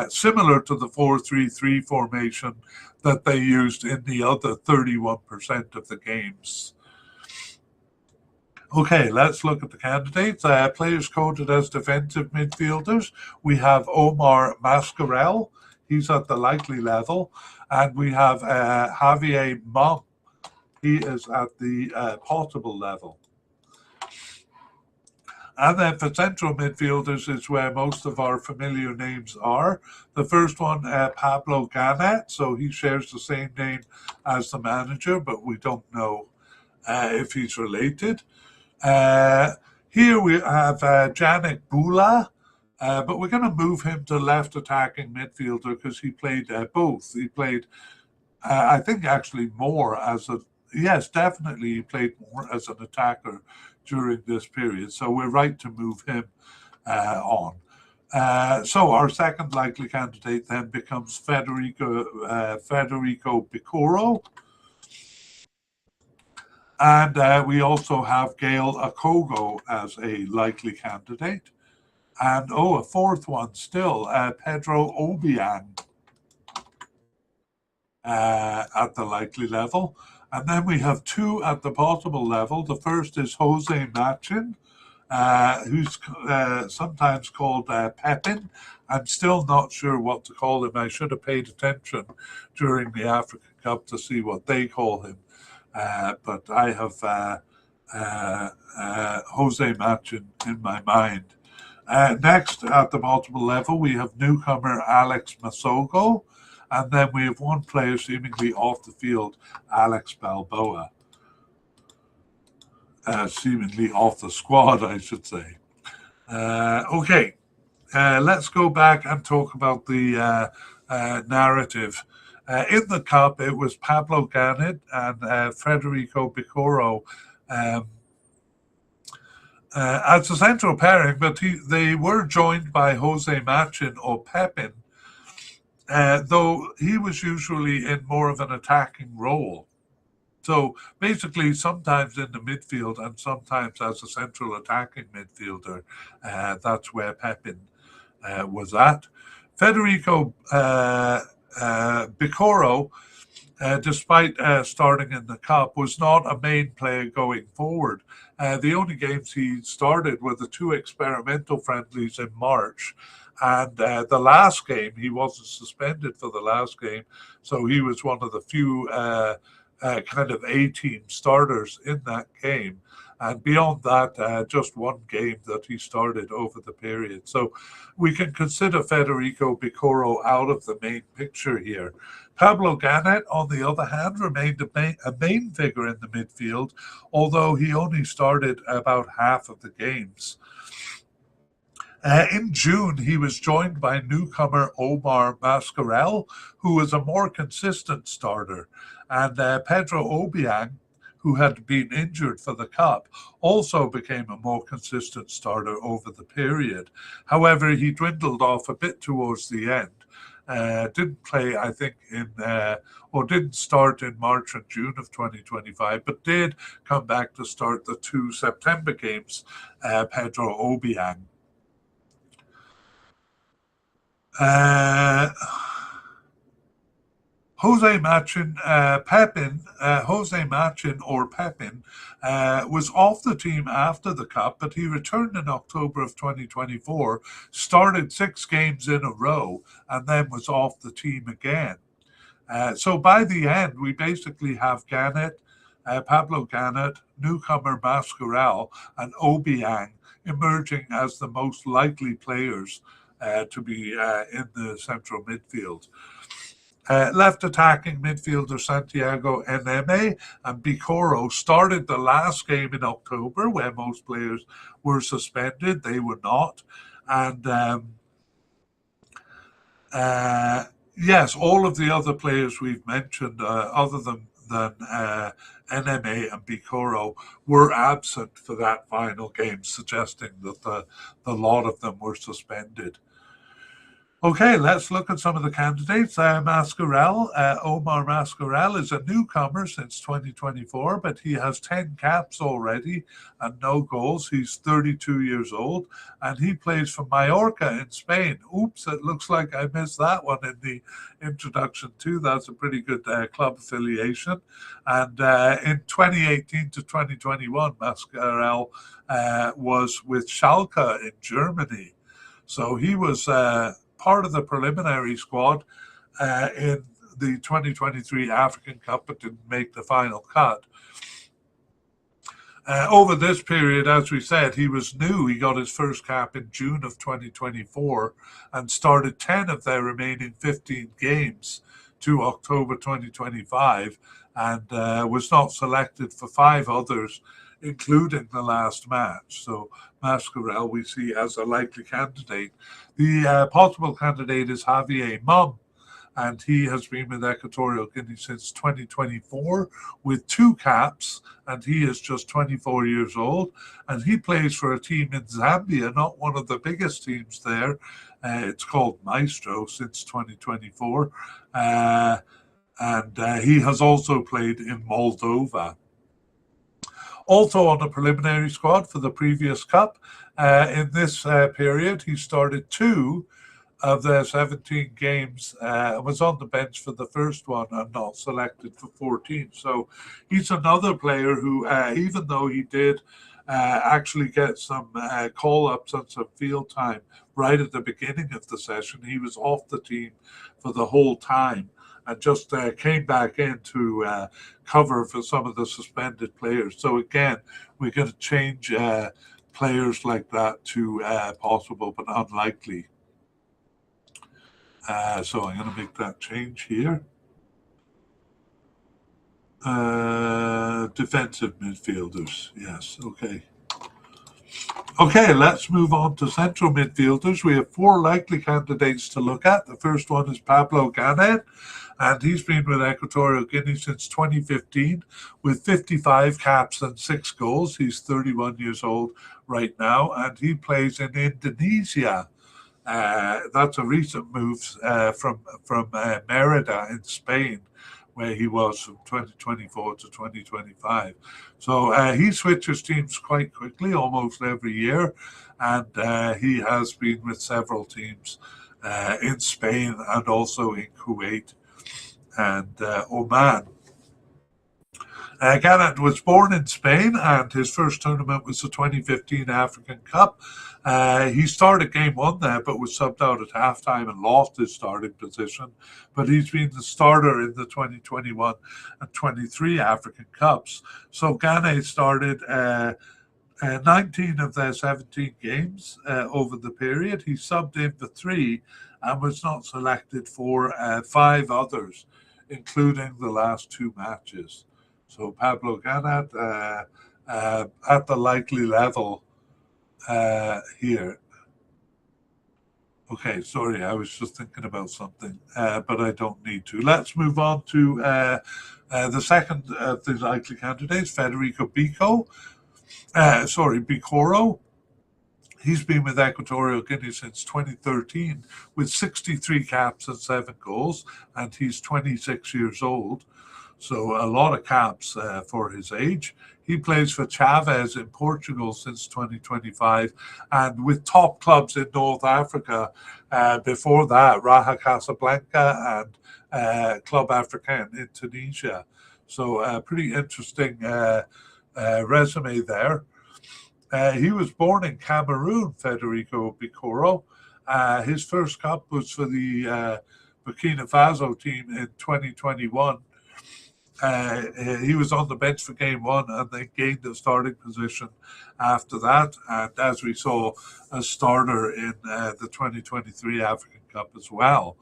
similar to the 4-3-3 formation that they used in the other 31% of the games. Okay, let's look at the candidates. Players coded as defensive midfielders. We have Omar Mascarell. He's at the likely level. And we have Javier Mom. He is at the possible level. And then for central midfielders is where most of our familiar names are. The first one, Pablo Ganet. So he shares the same name as the manager, but we don't know if he's related. Here we have Janik Bula, but we're going to move him to left attacking midfielder because he played both. He played, I think, actually more as a, yes, definitely he played more as an attacker during this period. So we're right to move him on. So our second likely candidate then becomes Federico Picoro. And we also have Gail Akogo as a likely candidate. And, a fourth one still, Pedro Obiang at the likely level. And then we have 2 at the possible level. The first is Jose Machin, who's sometimes called Pepin. I'm still not sure what to call him. I should have paid attention during the African Cup to see what they call him. But I have Jose Machin in my mind. Next, at the multiple level, we have newcomer Alex Masogo, and then we have one player seemingly off the field, Alex Balboa. Seemingly off the squad, I should say. Okay, let's go back and talk about the narrative. In the Cup, it was Pablo Ganit and Federico Bicoro as a central pairing, but they were joined by Jose Machin or Pepin, though he was usually in more of an attacking role. So basically, sometimes in the midfield and sometimes as a central attacking midfielder, that's where Pepin was at. Federico Bicoro, despite starting in the Cup, was not a main player going forward. The only games he started were the two experimental friendlies in March. And the last game, he wasn't suspended for the last game. So he was one of the few kind of A-team starters in that game. And beyond that, just one game that he started over the period. So we can consider Federico Bicoro out of the main picture here. Pablo Ganit, on the other hand, remained a main figure in the midfield, although he only started about half of the games. In June, he was joined by newcomer Omar Mascarell, who was a more consistent starter, and Pedro Obiang, who had been injured for the Cup, also became a more consistent starter over the period. However, he dwindled off a bit towards the end. Didn't play, I think, or didn't start in March and June of 2025, but did come back to start the two September games, Pedro Obiang. Jose Machin or Pepin was off the team after the Cup, but he returned in October of 2024, started 6 games in a row, and then was off the team again. So by the end, we basically have Ganit, Pablo Ganit, newcomer Mascarell, and Obiang emerging as the most likely players to be in the central midfield. Left attacking midfielder Santiago Eneme and Bicoro started the last game in October, where most players were suspended. They were not. And yes, all of the other players we've mentioned, other than Eneme and Bicoro, were absent for that final game, suggesting that the lot of them were suspended. Okay, let's look at some of the candidates. Mascarell, Omar Mascarell is a newcomer since 2024, but he has 10 caps already and no goals. He's 32 years old, and he plays for Mallorca in Spain. Oops, it looks like I missed that one in the introduction too. That's a pretty good club affiliation. And in 2018 to 2021, Mascarell was with Schalke in Germany. So he was part of the preliminary squad in the 2023 African Cup, but didn't make the final cut. Over this period, as we said, he was new. He got his first cap in June of 2024 and started 10 of their remaining 15 games to October 2025 and was not selected for 5 others, including the last match. So Mascarell we see as a likely candidate. The possible candidate is Javier Mum, and he has been with Equatorial Guinea since 2024 with 2 caps, and he is just 24 years old, and he plays for a team in Zambia, not one of the biggest teams there. It's called Maestro since 2024, and he has also played in Moldova. Also on the preliminary squad for the previous Cup, in this period, he started 2 of their 17 games, was on the bench for the first one and not selected for 14. So he's another player who, even though he did actually get some call-ups and some field time right at the beginning of the session, he was off the team for the whole time. and just came back in to cover for some of the suspended players. So again, we're going to change players like that to possible but unlikely. So I'm going to make that change here. Defensive midfielders. Yes. Okay. Okay, let's move on to central midfielders. We have 4 likely candidates to look at. The first one is Pablo Ganet, and he's been with Equatorial Guinea since 2015 with 55 caps and 6 goals. He's 31 years old right now, and he plays in Indonesia. That's a recent move from Merida in Spain, where he was from 2024 to 2025. So he switches teams quite quickly, almost every year, and he has been with several teams in Spain and also in Kuwait and Oman. Ganet was born in Spain, and his first tournament was the 2015 African Cup. He started game 1 there, but was subbed out at halftime and lost his starting position. But he's been the starter in the 2021 and 23 African Cups. So Ganet started 19 of their 17 games over the period. He subbed in for 3 and was not selected for 5 others, including the last 2 matches. So Pablo Ganet at the likely level here. Okay, sorry, I was just thinking about something, but I don't need to. Let's move on to the second of the likely candidates, Federico Bicoro. He's been with Equatorial Guinea since 2013 with 63 caps and 7 goals, and he's 26 years old. So a lot of caps for his age. He plays for Chaves in Portugal since 2025 and with top clubs in North Africa. Before that, Raja Casablanca and Club Africain in Tunisia. So a pretty interesting resume there. He was born in Cameroon, Federico Bicoro. His first cup was for the Burkina Faso team in 2021. He was on the bench for game 1 and then gained a starting position after that. And as we saw, a starter in the 2023 African Cup as well.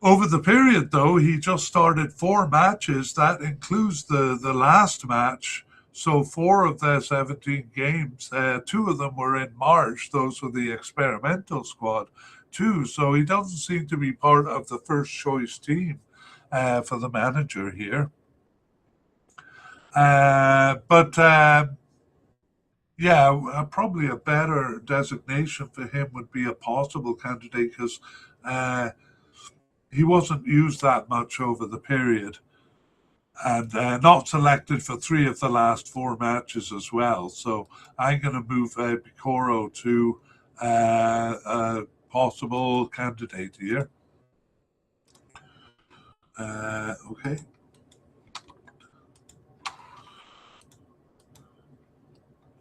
Over the period, though, he just started 4 matches. That includes the last match. So 4 of their 17 games, 2 of them were in March. Those were the experimental squad, too. So he doesn't seem to be part of the first choice team for the manager here. Probably a better designation for him would be a possible candidate because he wasn't used that much over the period and not selected for 3 of the last 4 matches as well. So I'm going to move Bicoro to a possible candidate here. Okay.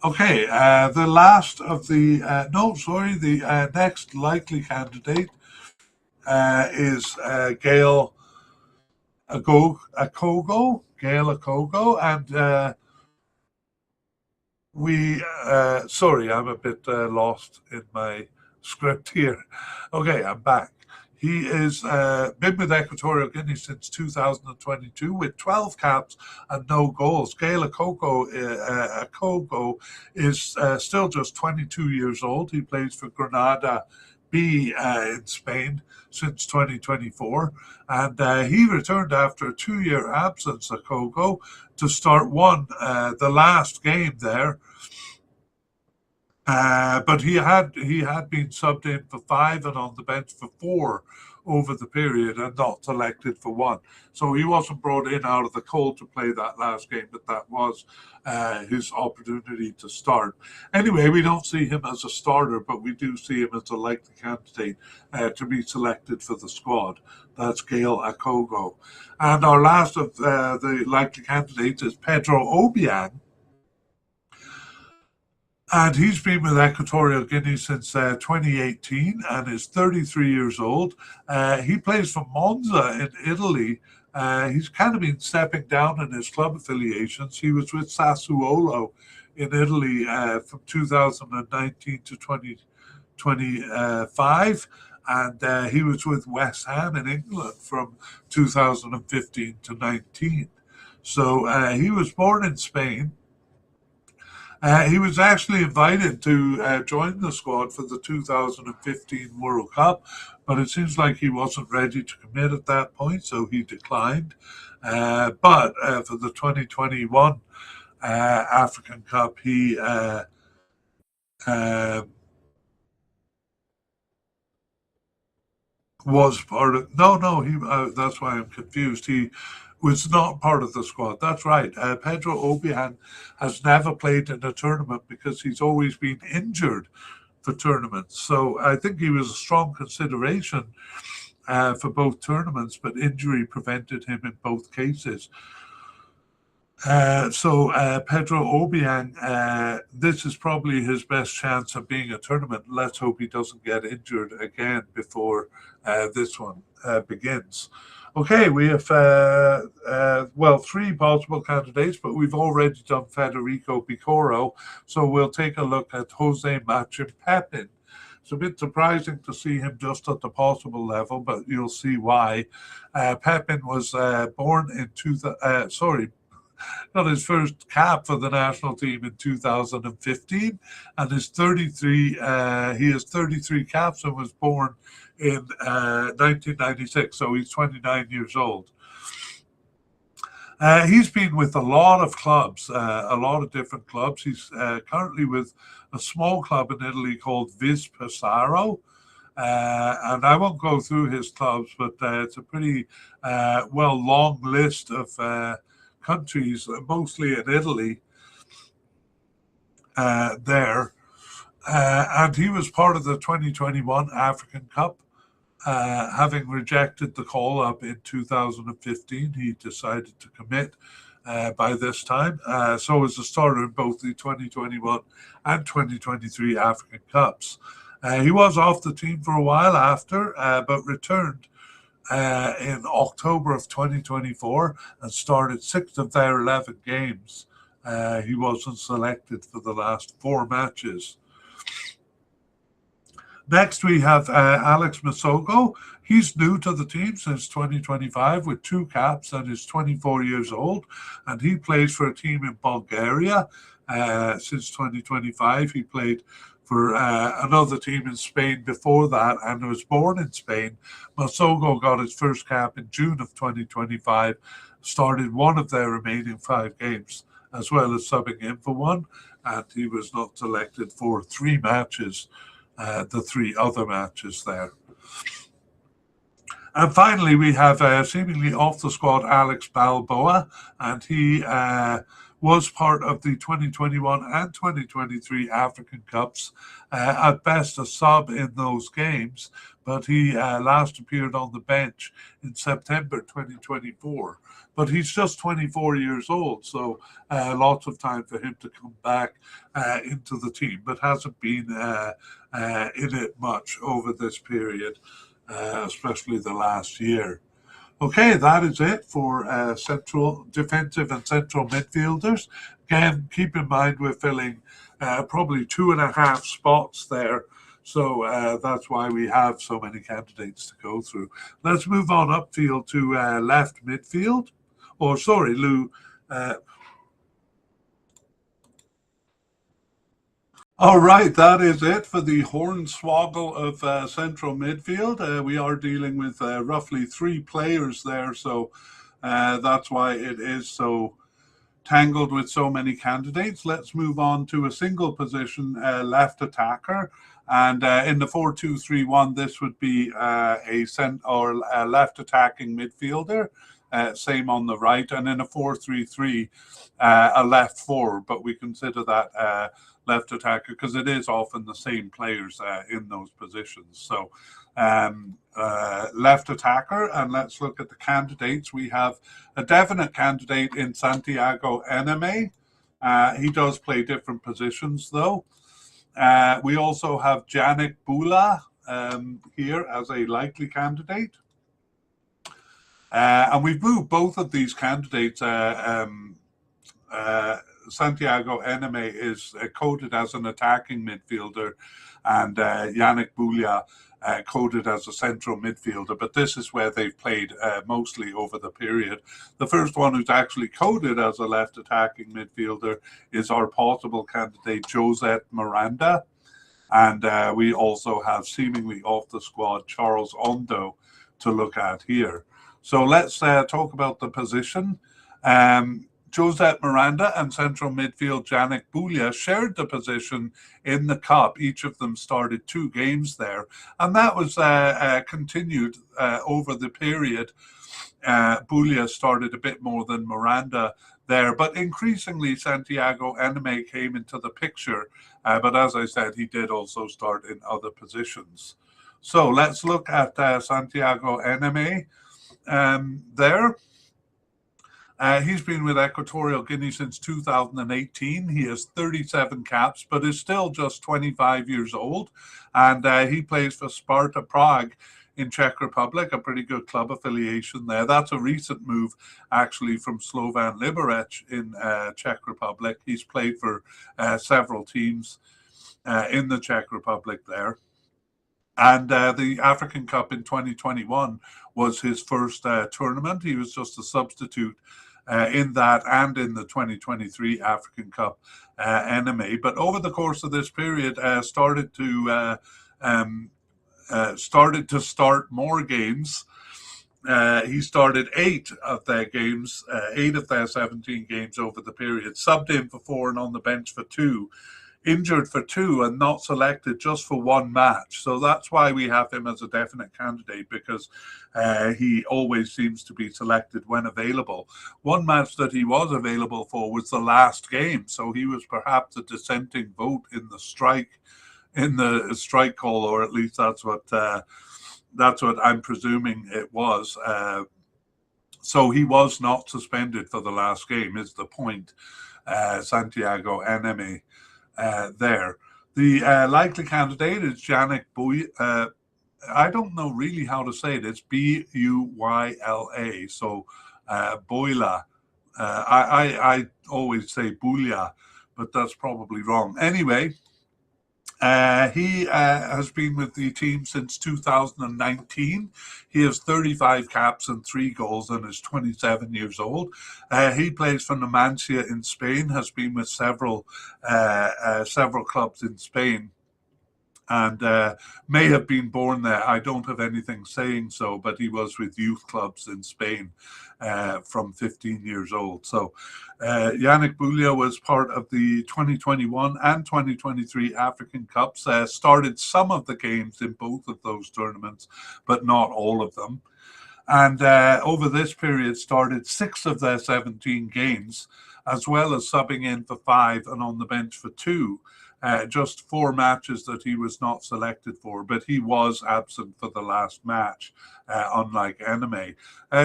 Okay, the last of the, the next likely candidate is Gail Akogo, and I'm a bit lost in my script here. Okay, I'm back. He has been with Equatorial Guinea since 2022 with 12 caps and no goals. Gail Akogo is still just 22 years old. He plays for Granada B in Spain since 2024. And he returned after a 2-year absence, Akogo, to start the last game there. But he had been subbed in for 5 and on the bench for 4 over the period and not selected for 1. So he wasn't brought in out of the cold to play that last game, but that was his opportunity to start. Anyway, we don't see him as a starter, but we do see him as a likely candidate to be selected for the squad. That's Gail Akogo. And our last of the likely candidates is Pedro Obiang. And he's been with Equatorial Guinea since 2018 and is 33 years old. He plays for Monza in Italy. He's kind of been stepping down in his club affiliations. He was with Sassuolo in Italy from 2019 to 2025. And he was with West Ham in England from 2015 to 19. So he was born in Spain. He was actually invited to join the squad for the 2015 World Cup, but it seems like he wasn't ready to commit at that point, so he declined. But for the 2021 African Cup, he uh, was part of. No, no, he. That's why I'm confused. He was not part of the squad. That's right. Pedro Obiang has never played in a tournament because he's always been injured for tournaments. So I think he was a strong consideration for both tournaments, but injury prevented him in both cases. Pedro Obiang, this is probably his best chance of being a tournament. Let's hope he doesn't get injured again before this one begins. Okay, we have three possible candidates, but we've already done Federico Picoro, so we'll take a look at Jose Machin Pepin. It's a bit surprising to see him just at the possible level, but you'll see why. Pepin was born in got his first cap for the national team in 2015 and is 33. He has 33 caps and was born in 1996, so he's 29 years old. He's been with a lot of clubs, a lot of different clubs. He's currently with a small club in Italy called Vis Pesaro. And I won't go through his clubs, but it's a pretty long list of countries, mostly in Italy, there. And he was part of the 2021 African Cup. Having rejected the call up in 2015, he decided to commit by this time. So as a starter in both the 2021 and 2023 African Cups. He was off the team for a while after, but returned in October of 2024 and started 6 of their 11 games. He wasn't selected for the last 4 matches. Next, we have Alex Masogo. He's new to the team since 2025 with 2 caps and is 24 years old. And he plays for a team in Bulgaria since 2025. He played for another team in Spain before that and was born in Spain. Masogo got his first cap in June of 2025, started 1 of their remaining 5 games, as well as subbing in for 1, and he was not selected for 3 matches, the 3 other matches there. And finally, we have seemingly off the squad Alex Balboa, and he was part of the 2021 and 2023 African Cups. At best, a sub in those games, but he last appeared on the bench in September 2024. But he's just 24 years old, so lots of time for him to come back into the team, but hasn't been in it much over this period, especially the last year. Okay, that is it for central defensive and central midfielders. Again, keep in mind we're filling probably 2.5 spots there. So that's why we have so many candidates to go through. Let's move on upfield to left midfield. Or sorry, Lou. All right, that is it for the hornswoggle of central midfield. We are dealing with roughly 3 players there, so that's why it is so tangled with so many candidates. Let's move on to a single position left attacker. And in the 4-2-3-1, this would be a left attacking midfielder. Same on the right, and in a 4-3-3, a left forward, but we consider that left attacker because it is often the same players in those positions. So left attacker, and let's look at the candidates. We have a definite candidate in Santiago Eneme. He does play different positions, though. We also have Yannick Boulia here as a likely candidate. And we've moved both of these candidates. Santiago Eneme is coded as an attacking midfielder, and Yannick Boulia coded as a central midfielder. But this is where they've played mostly over the period. The first one who's actually coded as a left attacking midfielder is our possible candidate, Josette Miranda. And we also have seemingly off the squad Charles Ondo to look at here. So let's talk about the position. Josette Miranda and central midfield Yannick Boulia shared the position in the Cup. Each of them started 2 games there. And that was continued over the period. Boulia started a bit more than Miranda there, but increasingly Santiago Eneme came into the picture. But as I said, he did also start in other positions. So let's look at Santiago Eneme there. He's been with Equatorial Guinea since 2018. He has 37 caps, but is still just 25 years old. And he plays for Sparta Prague in Czech Republic, a pretty good club affiliation there. That's a recent move, actually, from Slovan Liberec in Czech Republic. He's played for several teams in the Czech Republic there. And the African Cup in 2021 was his first tournament. He was just a substitute in that and in the 2023 African Cup enemy. But over the course of this period, started to start more games. He started 8 of their games, 8 of their 17 games over the period, subbed in for 4 and on the bench for 2. Injured for 2 and not selected just for 1 match. So that's why we have him as a definite candidate, because he always seems to be selected when available. 1 match that he was available for was the last game. So he was perhaps a dissenting vote in the strike call, or at least that's what I'm presuming it was. So he was not suspended for the last game, is the point. Santiago Eneme. There. The likely candidate is Yannick Boulia. I don't know really how to say it. It's Buyla. So Bouila. I always say Boulia, but that's probably wrong. Anyway, he has been with the team since 2019. He has 35 caps and 3 goals and is 27 years old. He plays for Numancia in Spain, has been with several clubs in Spain, and may have been born there. I don't have anything saying so, but he was with youth clubs in Spain from 15 years old. So Yannick Boulia was part of the 2021 and 2023 African Cups, started some of the games in both of those tournaments, but not all of them. And over this period started 6 of their 17 games, as well as subbing in for 5 and on the bench for 2. Just 4 matches that he was not selected for, but he was absent for the last match, unlike Eneme.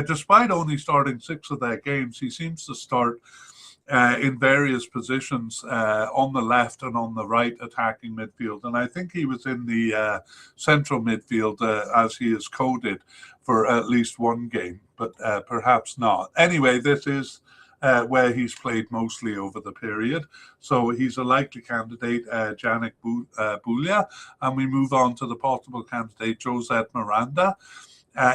Despite only starting 6 of their games, he seems to start in various positions on the left and on the right attacking midfield. And I think he was in the central midfield as he is coded for at least 1 game, but perhaps not. Anyway, this is where he's played mostly over the period. So he's a likely candidate, Yannick Boulia. And we move on to the possible candidate, Josette Miranda.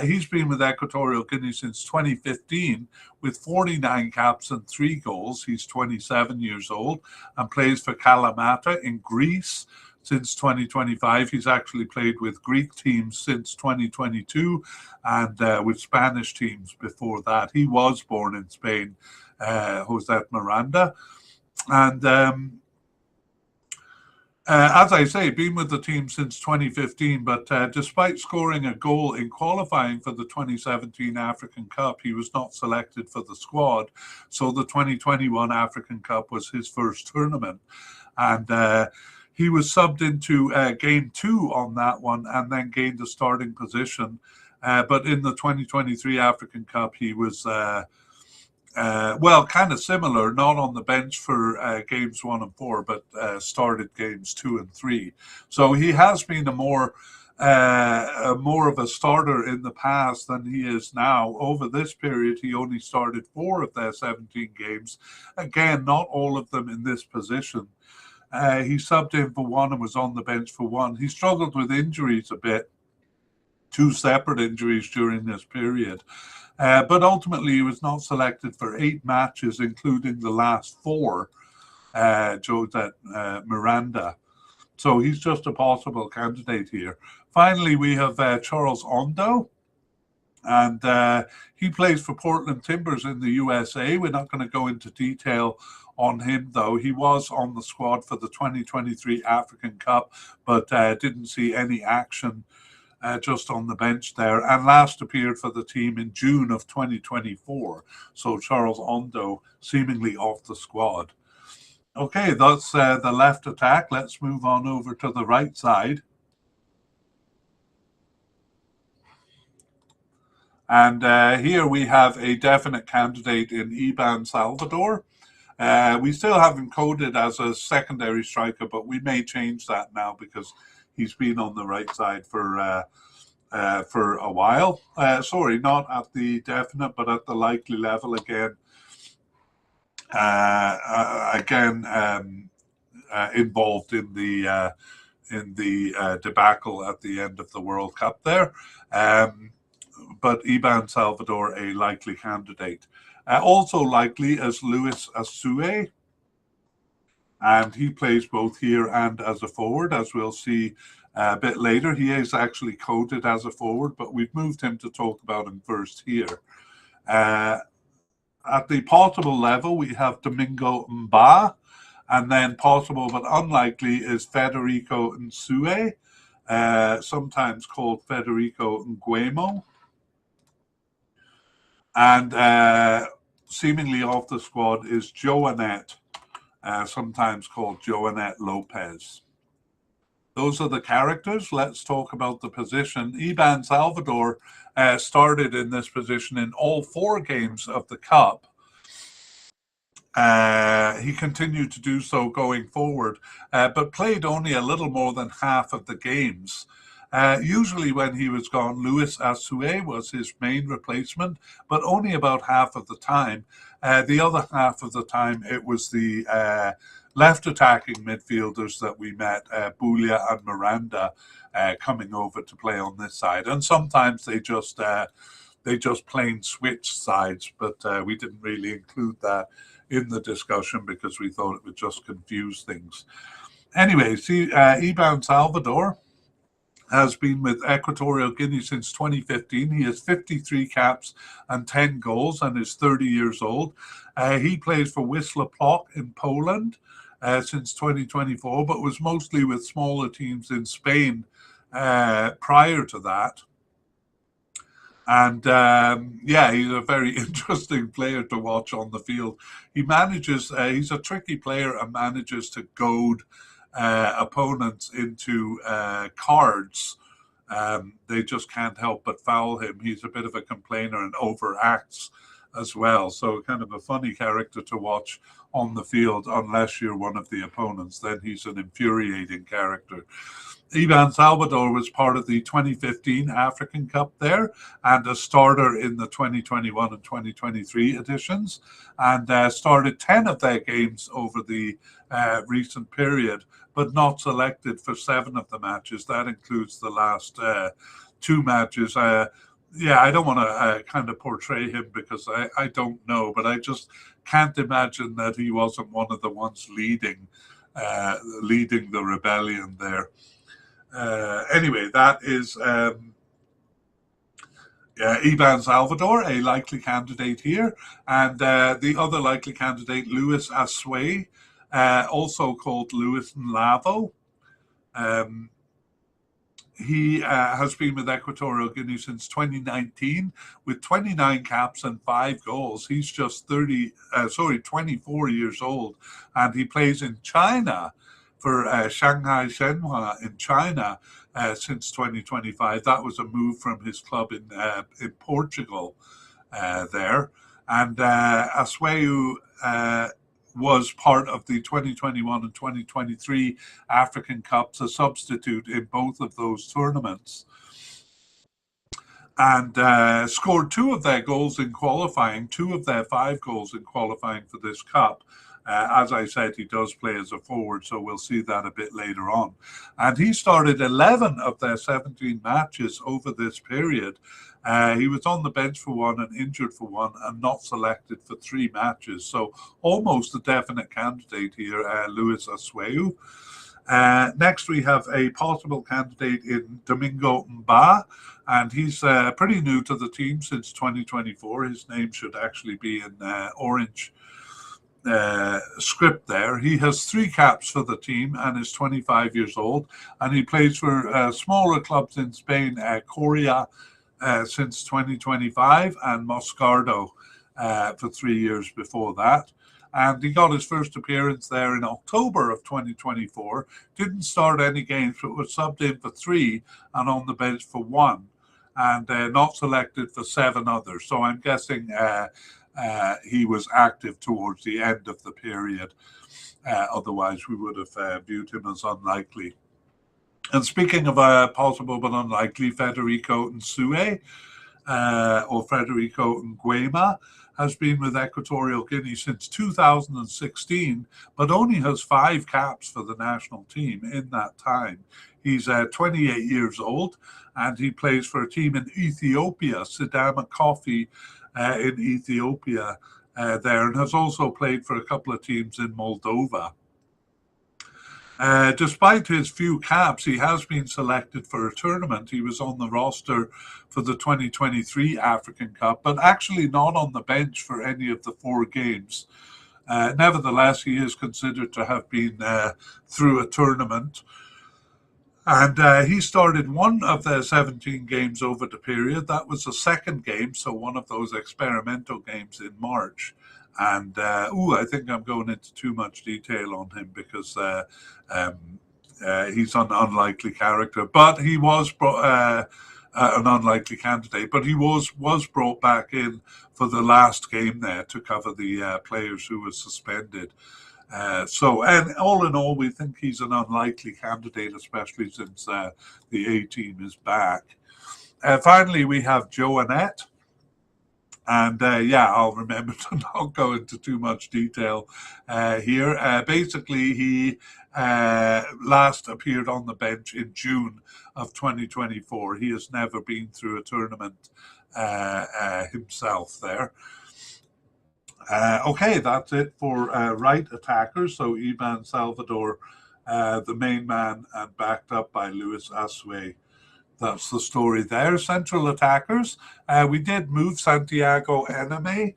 He's been with Equatorial Guinea since 2015 with 49 caps and 3 goals. He's 27 years old and plays for Kalamata in Greece since 2025. He's actually played with Greek teams since 2022 and with Spanish teams before that. He was born in Spain, Josette Miranda. And as I say, been with the team since 2015, but despite scoring a goal in qualifying for the 2017 African Cup, he was not selected for the squad. So the 2021 African Cup was his first tournament. And he was subbed into game 2 on that one and then gained a starting position. But in the 2023 African Cup, he was Well, kind of similar, not on the bench for games 1 and 4, but started games 2 and 3. So he has been more of a starter in the past than he is now. Over this period, he only started 4 of their 17 games. Again, not all of them in this position. He subbed in for one and was on the bench for one. He struggled with injuries a bit, 2 separate injuries during this period. But ultimately, he was not selected for 8 matches, including the last 4, José Miranda. So he's just a possible candidate here. Finally, we have Charles Ondo, and he plays for Portland Timbers in the USA. We're not going to go into detail on him, though. He was on the squad for the 2023 African Cup, but didn't see any action, just on the bench there, and last appeared for the team in June of 2024. So Charles Ondo seemingly off the squad. Okay, that's the left attack. Let's move on over to the right side. And here we have a definite candidate in Iban Salvador. We still have him coded as a secondary striker, but we may change that now because he's been on the right side for a while. Sorry, not at the definite, but at the likely level again. Involved in the debacle at the end of the World Cup there. But Iban Salvador, a likely candidate. Also likely as Luis Asue, and he plays both here and as a forward, as we'll see a bit later. He is actually coded as a forward, but we've moved him to talk about him first here. At the possible level, we have Domingo Mba, and then possible but unlikely is Federico Nsue, sometimes called Federico Nguemo. And seemingly off the squad is Joanette, sometimes called Joanette Lopez. Those are the characters. Let's talk about the position. Iban Salvador started in this position in all 4 games of the Cup. He continued to do so going forward, but played only a little more than half of the games. Usually when he was gone, Luis Asue was his main replacement, but only about half of the time. The other half of the time, it was the left attacking midfielders that we met, Bulia and Miranda, coming over to play on this side. And sometimes they just plain switched sides, but we didn't really include that in the discussion because we thought it would just confuse things. Anyway, see, Iban Salvador has been with Equatorial Guinea since 2015. He has 53 caps and 10 goals and is 30 years old. He plays for Wisła Płock in Poland since 2024, but was mostly with smaller teams in Spain prior to that. And he's a very interesting player to watch on the field. He manages, he's a tricky player and manages to goad opponents into cards. They just can't help but foul him. He's a bit of a complainer and overacts as well. So kind of a funny character to watch on the field, unless you're one of the opponents. Then he's an infuriating character. Iban Salvador was part of the 2015 African Cup there and a starter in the 2021 and 2023 editions, and started 10 of their games over the recent period, but not selected for 7 of the matches. That includes the last 2 matches. I don't want to kind of portray him because I don't know, but I just can't imagine that he wasn't one of the ones leading the rebellion there. Anyway, that is Iban Salvador, a likely candidate here, and the other likely candidate, Luis Asue, also called Luis Nlavo. He has been with Equatorial Guinea since 2019 with 29 caps and 5 goals. He's just 24 years old, and he plays in China for Shanghai Shenhua in China since 2025. That was a move from his club in Portugal there. And Asweu was part of the 2021 and 2023 African Cups, a substitute in both of those tournaments, and scored two of their goals in qualifying, two of their 5 goals in qualifying for this cup. As I said, he does play as a forward, so we'll see that a bit later on. And he started 11 of their 17 matches over this period. He was on the bench for 1 and injured for 1 and not selected for 3 matches. So almost a definite candidate here, Louis Asweu. Next, we have a possible candidate in Domingo Mba, and he's pretty new to the team since 2024. His name should actually be in orange script there. He has 3 caps for the team and is 25 years old, and he plays for smaller clubs in Spain, Coria since 2025, and Moscardo for 3 years before that. And he got his first appearance there in October of 2024. Didn't start any games, but was subbed in for 3 and on the bench for 1, and not selected for 7 others. So I'm guessing he was active towards the end of the period. Otherwise, we would have viewed him as unlikely. And speaking of possible but unlikely, Federico Nsue, or Federico Nguema, has been with Equatorial Guinea since 2016, but only has 5 caps for the national team in that time. He's 28 years old, and he plays for a team in Ethiopia, Sidama Coffee in Ethiopia there, and has also played for a couple of teams in Moldova. Despite his few caps, he has been selected for a tournament. He was on the roster for the 2023 African Cup, but actually not on the bench for any of the 4 games. Nevertheless, he is considered to have been through a tournament. And he started 1 of their 17 games over the period. That was the 2nd game, so one of those experimental games in March. And I think I'm going into too much detail on him because he's an unlikely character. But he was an unlikely candidate. But he was brought back in for the last game there to cover the players who were suspended. And all in all, we think he's an unlikely candidate, especially since the A team is back. Finally, we have Joe Annette. And I'll remember to not go into too much detail here. Basically, he last appeared on the bench in June of 2024. He has never been through a tournament himself there. Okay, that's it for right attackers. So Ivan Salvador, the main man, and backed up by Louis Asweu. That's the story there. Central attackers. We did move Santiago Eneme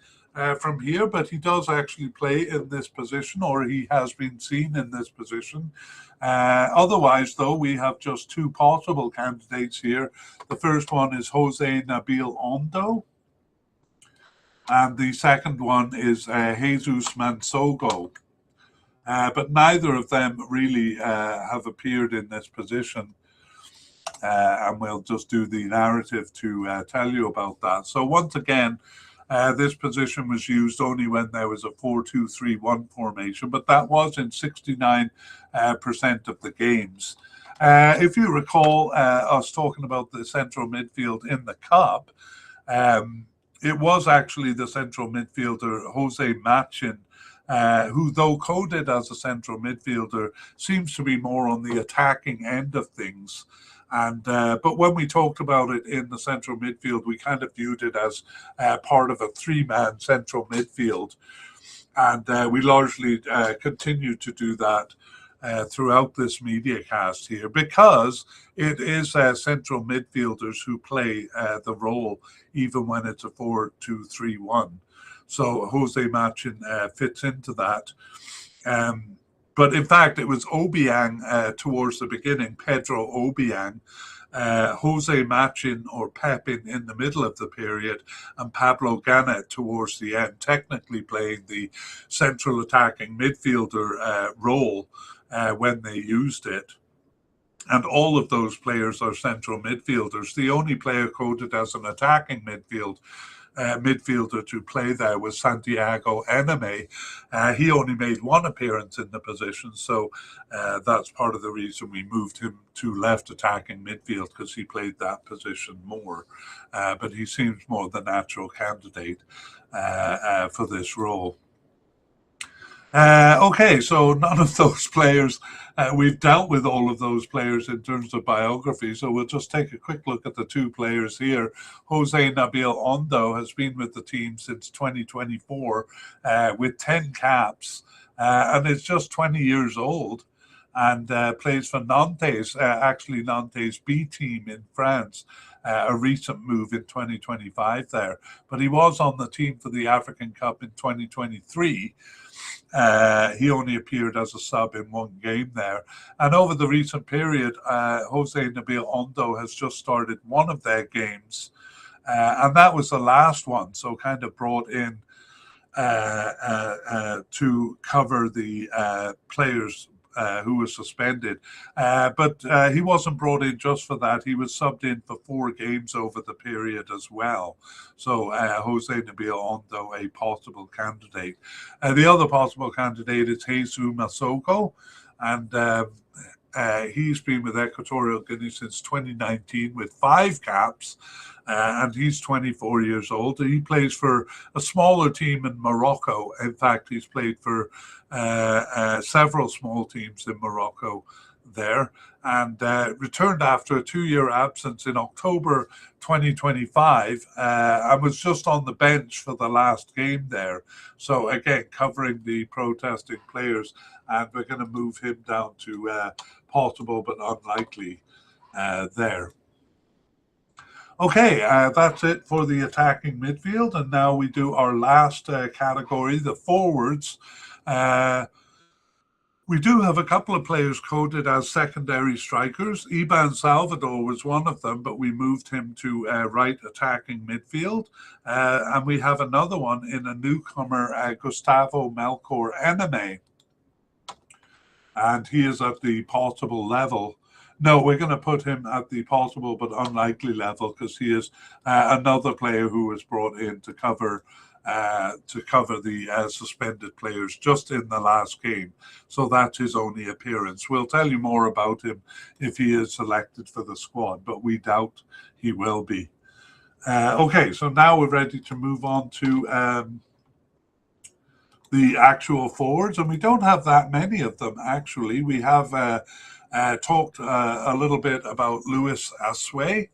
from here, but he does actually play in this position, or he has been seen in this position. Otherwise, though, we have just 2 possible candidates here. The first one is Jose Nabil Ondo, and the second one is Jesus Mansogo. But neither of them really have appeared in this position. And we'll just do the narrative to tell you about that. So once again, this position was used only when there was a 4-2-3-1 formation, but that was in 69% of the games. If you recall us talking about the central midfield in the Cup, it was actually the central midfielder, Jose Machin, who, though coded as a central midfielder, seems to be more on the attacking end of things. And but when we talked about it in the central midfield, we kind of viewed it as part of a 3-man central midfield. And we largely continue to do that throughout this media cast here, because it is central midfielders who play the role, even when it's a 4-2-3-1. So Jose Machin fits into that. But in fact, it was Obiang towards the beginning, Pedro Obiang, Jose Machin or Pepin in the middle of the period, and Pablo Ganet towards the end, technically playing the central attacking midfielder role when they used it. And all of those players are central midfielders. The only player coded as an attacking midfield midfielder to play there was Santiago Eneme. He only made one appearance in the position, so that's part of the reason we moved him to left attacking midfield, because he played that position more. But he seems more the natural candidate for this role. Okay, so none of those players, we've dealt with all of those players in terms of biography, so we'll just take a quick look at the two players here. Jose Nabil Ondo has been with the team since 2024 with 10 caps, and is just 20 years old, and plays for Nantes, actually Nantes B team in France. A recent move in 2025 there, but he was on the team for the African Cup in 2023. He only appeared as a sub in one game there. And over the recent period, Jose Nabil Ondo has just started one of their games, and that was the last one, so kind of brought in to cover the players who was suspended. But he wasn't brought in just for that. He was subbed in for 4 games over the period as well. So Jose Nabil Ondo, a possible candidate. The other possible candidate is Jesus Masoko, and he's been with Equatorial Guinea since 2019 with 5 caps. And he's 24 years old. He plays for a smaller team in Morocco. In fact, he's played for several small teams in Morocco there, and returned after a 2-year absence in October 2025, and was just on the bench for the last game there. So again, covering the protesting players, and we're going to move him down to possible but unlikely there. Okay, that's it for the attacking midfield, and now we do our last category, the forwards. We do have a couple of players coded as secondary strikers. Iban Salvador was one of them, but we moved him to right attacking midfield. And we have another one in a newcomer, Gustavo Melchor Eneme. And he is at the possible level. No, we're going to put him at the possible but unlikely level, because he is another player who was brought in to cover the suspended players just in the last game. So that's his only appearance. We'll tell you more about him if he is selected for the squad, but we doubt he will be. Okay, so now we're ready to move on to the actual forwards, and we don't have that many of them, actually. We have talked a little bit about Luis Asue,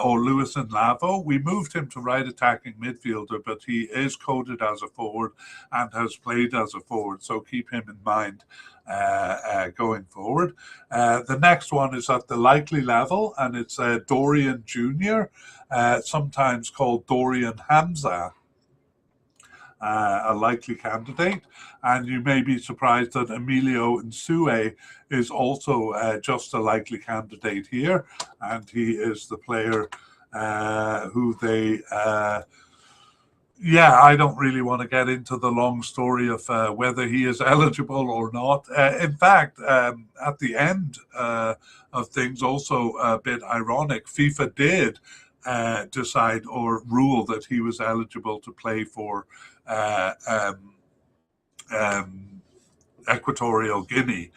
or Lewis and Lavo. We moved him to right attacking midfielder, but he is coded as a forward and has played as a forward, so keep him in mind going forward. The next one is at the likely level, and it's Dorian Jr., sometimes called Dorian Hamza. A likely candidate, and you may be surprised that Emilio Nsue is also just a likely candidate here, and he is the player who they I don't really want to get into the long story of whether he is eligible or not. In fact, at the end of things, also a bit ironic, FIFA did decide or rule that he was eligible to play for Equatorial Guinea,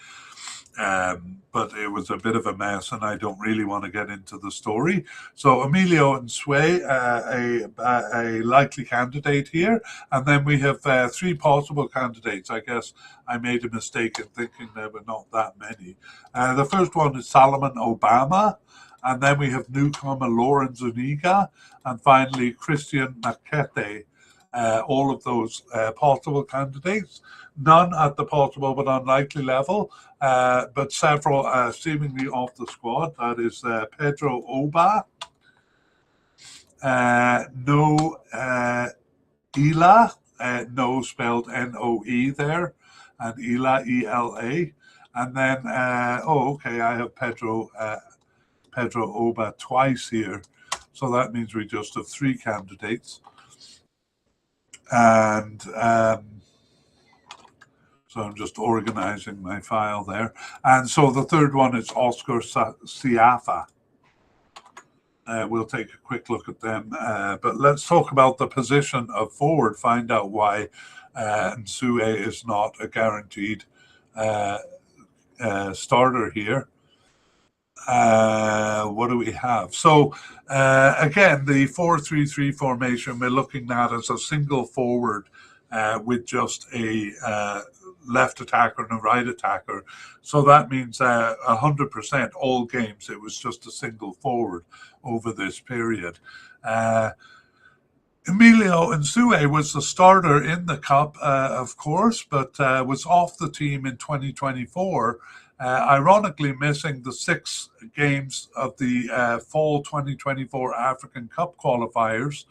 but it was a bit of a mess, and I don't really want to get into the story. So Emilio Nsue, a likely candidate here, and then we have 3 possible candidates. I guess I made a mistake in thinking there were not that many. The first one is Solomon Obama, and then we have newcomer Lauren Zuniga, and finally Christian Makete. All of those possible candidates, none at the possible but unlikely level, but several seemingly off the squad. That is Pedro Oba, No Ela, No spelled N-O-E there, and Ela, E-L-A. And then, I have Pedro Oba twice here. So that means we just have 3 candidates. And so I'm just organizing my file there. And so the third one is Oscar Siafa. We'll take a quick look at them. But let's talk about the position of forward, find out why Nsue is not a guaranteed starter here. What do we have? So again, the 4-3-3 formation we're looking at as a single forward with just a left attacker and a right attacker. So that means 100% all games it was just a single forward over this period. Emilio Nsue was the starter in the Cup, of course, but was off the team in 2024, ironically missing the 6 games of the fall 2024 African Cup qualifiers,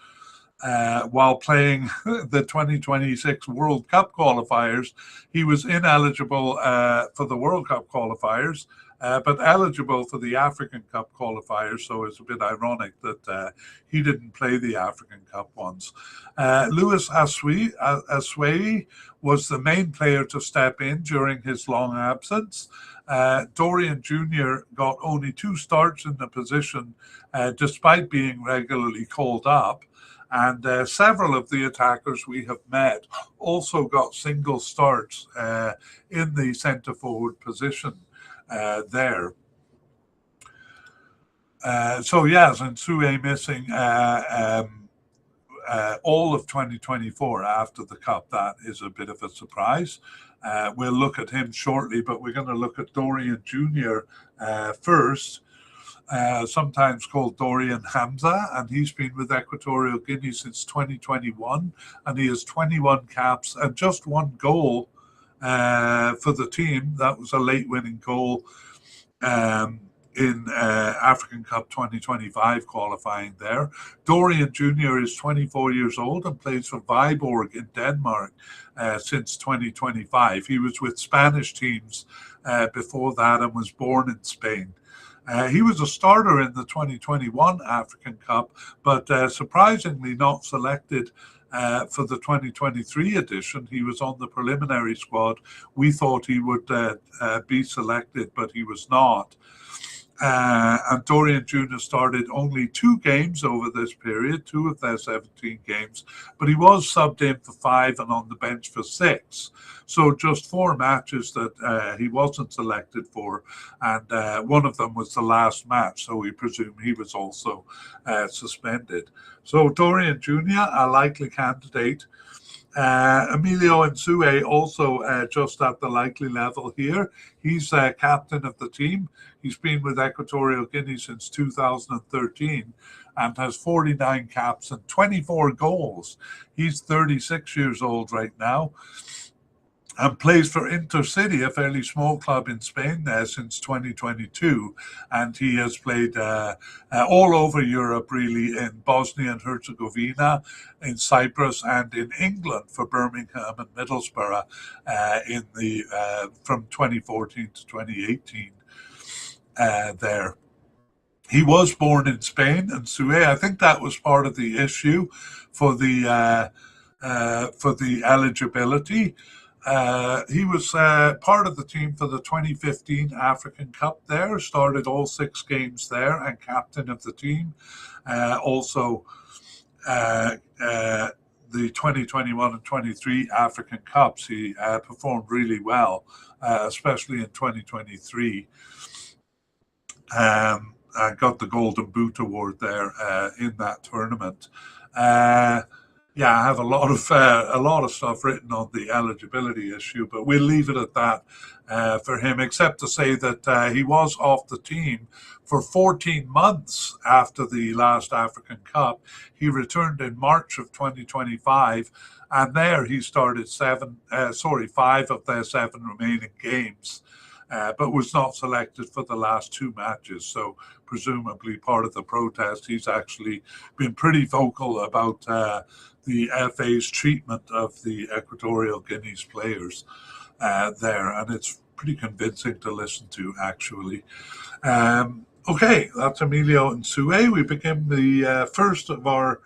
while playing the 2026 World Cup qualifiers. He was ineligible for the World Cup qualifiers, but eligible for the African Cup qualifiers, so it's a bit ironic that he didn't play the African Cup ones. Louis Aswei was the main player to step in during his long absence. Dorian Jr. got only 2 starts in the position, despite being regularly called up. And several of the attackers we have met also got single starts in the centre forward position there. So yes, Nsue missing all of 2024 after the Cup. That is a bit of a surprise. We'll look at him shortly, but we're going to look at Dorian Jr. First. Sometimes called Dorian Hamza, and he's been with Equatorial Guinea since 2021, and he has 21 caps and just 1 goal for the team. That was a late winning goal in African Cup 2025 qualifying there. Dorian Jr. is 24 years old and plays for Viborg in Denmark since 2025. He was with Spanish teams before that and was born in Spain. He was a starter in the 2021 African Cup, but surprisingly not selected for the 2023 edition. He was on the preliminary squad. We thought he would be selected, but he was not. And Dorian Jr. started only 2 games over this period, 2 of their 17 games, but he was subbed in for 5 and on the bench for 6. So just 4 matches that he wasn't selected for, and one of them was the last match, so we presume he was also suspended. So Dorian Jr., a likely candidate. Emilio Nsue also just at the likely level here. He's captain of the team. He's been with Equatorial Guinea since 2013 and has 49 caps and 24 goals. He's 36 years old right now and plays for Intercity, a fairly small club in Spain since 2022. And he has played all over Europe, really, in Bosnia and Herzegovina, in Cyprus, and in England for Birmingham and Middlesbrough from 2014 to 2018 there. He was born in Spain, and Nsue, I think that was part of the issue for the eligibility. He was part of the team for the 2015 African Cup there, started all 6 games there and captain of the team. Also, the 2021 and 23 African Cups, he performed really well, especially in 2023. I got the Golden Boot Award there in that tournament. Yeah, I have a lot of stuff written on the eligibility issue, but we'll leave it at that for him, except to say that he was off the team for 14 months after the last African Cup. He returned in March of 2025, and there he started 5 of their 7 remaining games, but was not selected for the last 2 matches. So presumably part of the protest, he's actually been pretty vocal about the FA's treatment of the Equatorial Guinea's players there, and it's pretty convincing to listen to, actually. Okay, that's Emilio Nsue. We begin the first of our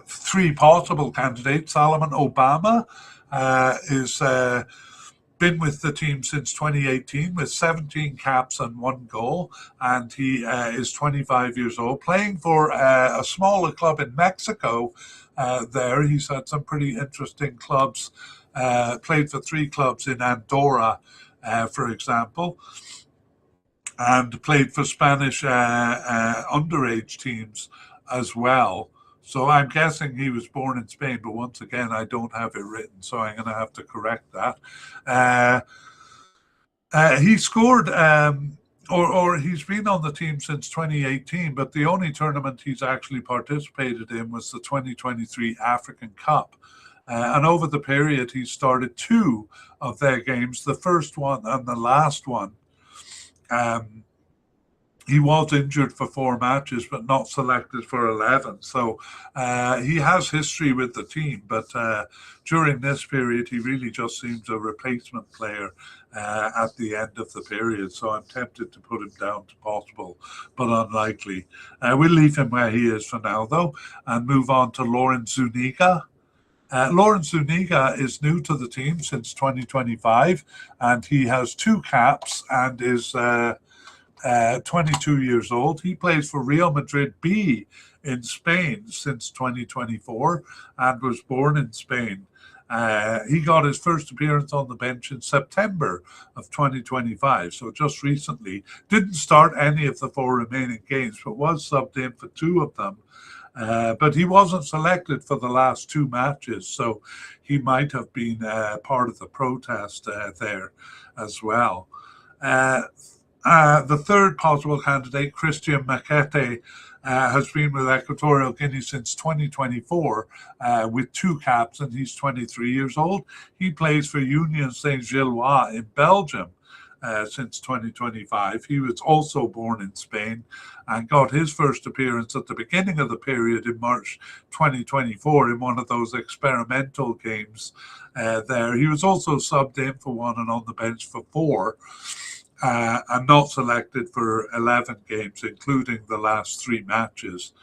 3 possible candidates. Salomon Obama is been with the team since 2018 with 17 caps and 1 goal, and he is 25 years old, playing for a smaller club in Mexico. There, he's had some pretty interesting clubs. Played for 3 clubs in Andorra, for example, and played for Spanish underage teams as well. So I'm guessing he was born in Spain, but once again, I don't have it written, so I'm going to have to correct that. Uh, he scored, or he's been on the team since 2018, but the only tournament he's actually participated in was the 2023 African Cup. And over the period, he started 2 of their games, the first one and the last one. He was injured for 4 matches, but not selected for 11. So he has history with the team, but during this period, he really just seems a replacement player at the end of the period. So I'm tempted to put him down to possible, but unlikely. We'll leave him where he is for now, though, and move on to Lauren Zuniga. Lauren Zuniga is new to the team since 2025, and he has 2 caps and is 22 years old. He plays for Real Madrid B in Spain since 2024 and was born in Spain. He got his first appearance on the bench in September of 2025, so just recently. Didn't start any of the 4 remaining games, but was subbed in for 2 of them. But he wasn't selected for the last 2 matches, so he might have been part of the protest there as well. The third possible candidate, Christian Makete, has been with Equatorial Guinea since 2024 with 2 caps, and he's 23 years old. He plays for Union Saint-Gilloise in Belgium since 2025. He was also born in Spain and got his first appearance at the beginning of the period in March 2024 in one of those experimental games there. He was also subbed in for 1 and on the bench for 4. And not selected for 11 games, including the last 3 matches.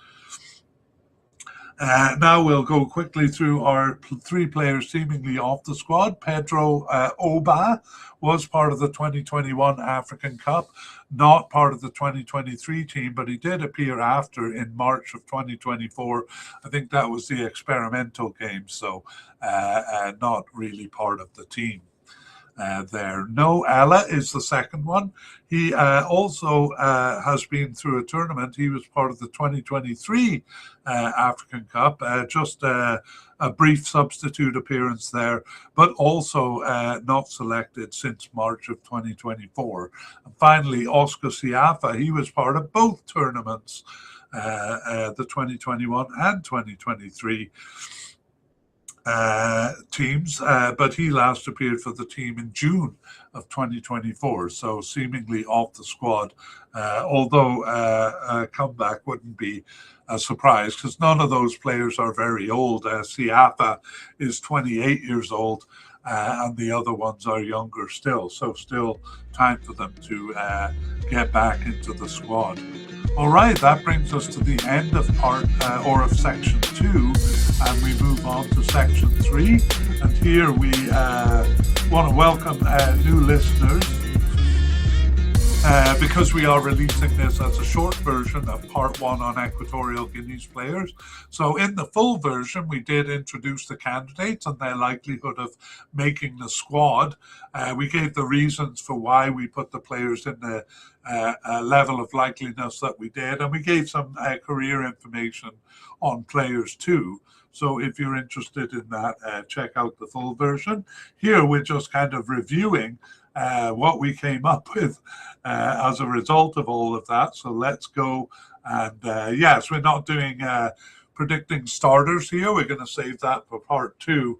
Now we'll go quickly through our 3 players seemingly off the squad. Pedro Oba was part of the 2021 African Cup, not part of the 2023 team, but he did appear after in March of 2024. I think that was the experimental game, so not really part of the team. There. No Ella is the second one. He also has been through a tournament. He was part of the 2023 African Cup, just a brief substitute appearance there, but also not selected since March of 2024. And finally, Oscar Siafa, he was part of both tournaments, the 2021 and 2023 teams, but he last appeared for the team in June of 2024, so seemingly off the squad, although a comeback wouldn't be a surprise because none of those players are very old. Siafa is 28 years old, and the other ones are younger still, so still time for them to get back into the squad. All right, that brings us to the end of of section 2, and we move on to section 3. And here we want to welcome new listeners because we are releasing this as a short version of part 1 on Equatorial Guinea's players. So in the full version, we did introduce the candidates and their likelihood of making the squad. We gave the reasons for why we put the players in the level of likeliness that we did, and we gave some career information on players too. So if you're interested in that, check out the full version. Here we're just kind of reviewing what we came up with as a result of all of that. So let's go. And yes, we're not doing predicting starters here. We're going to save that for part 2.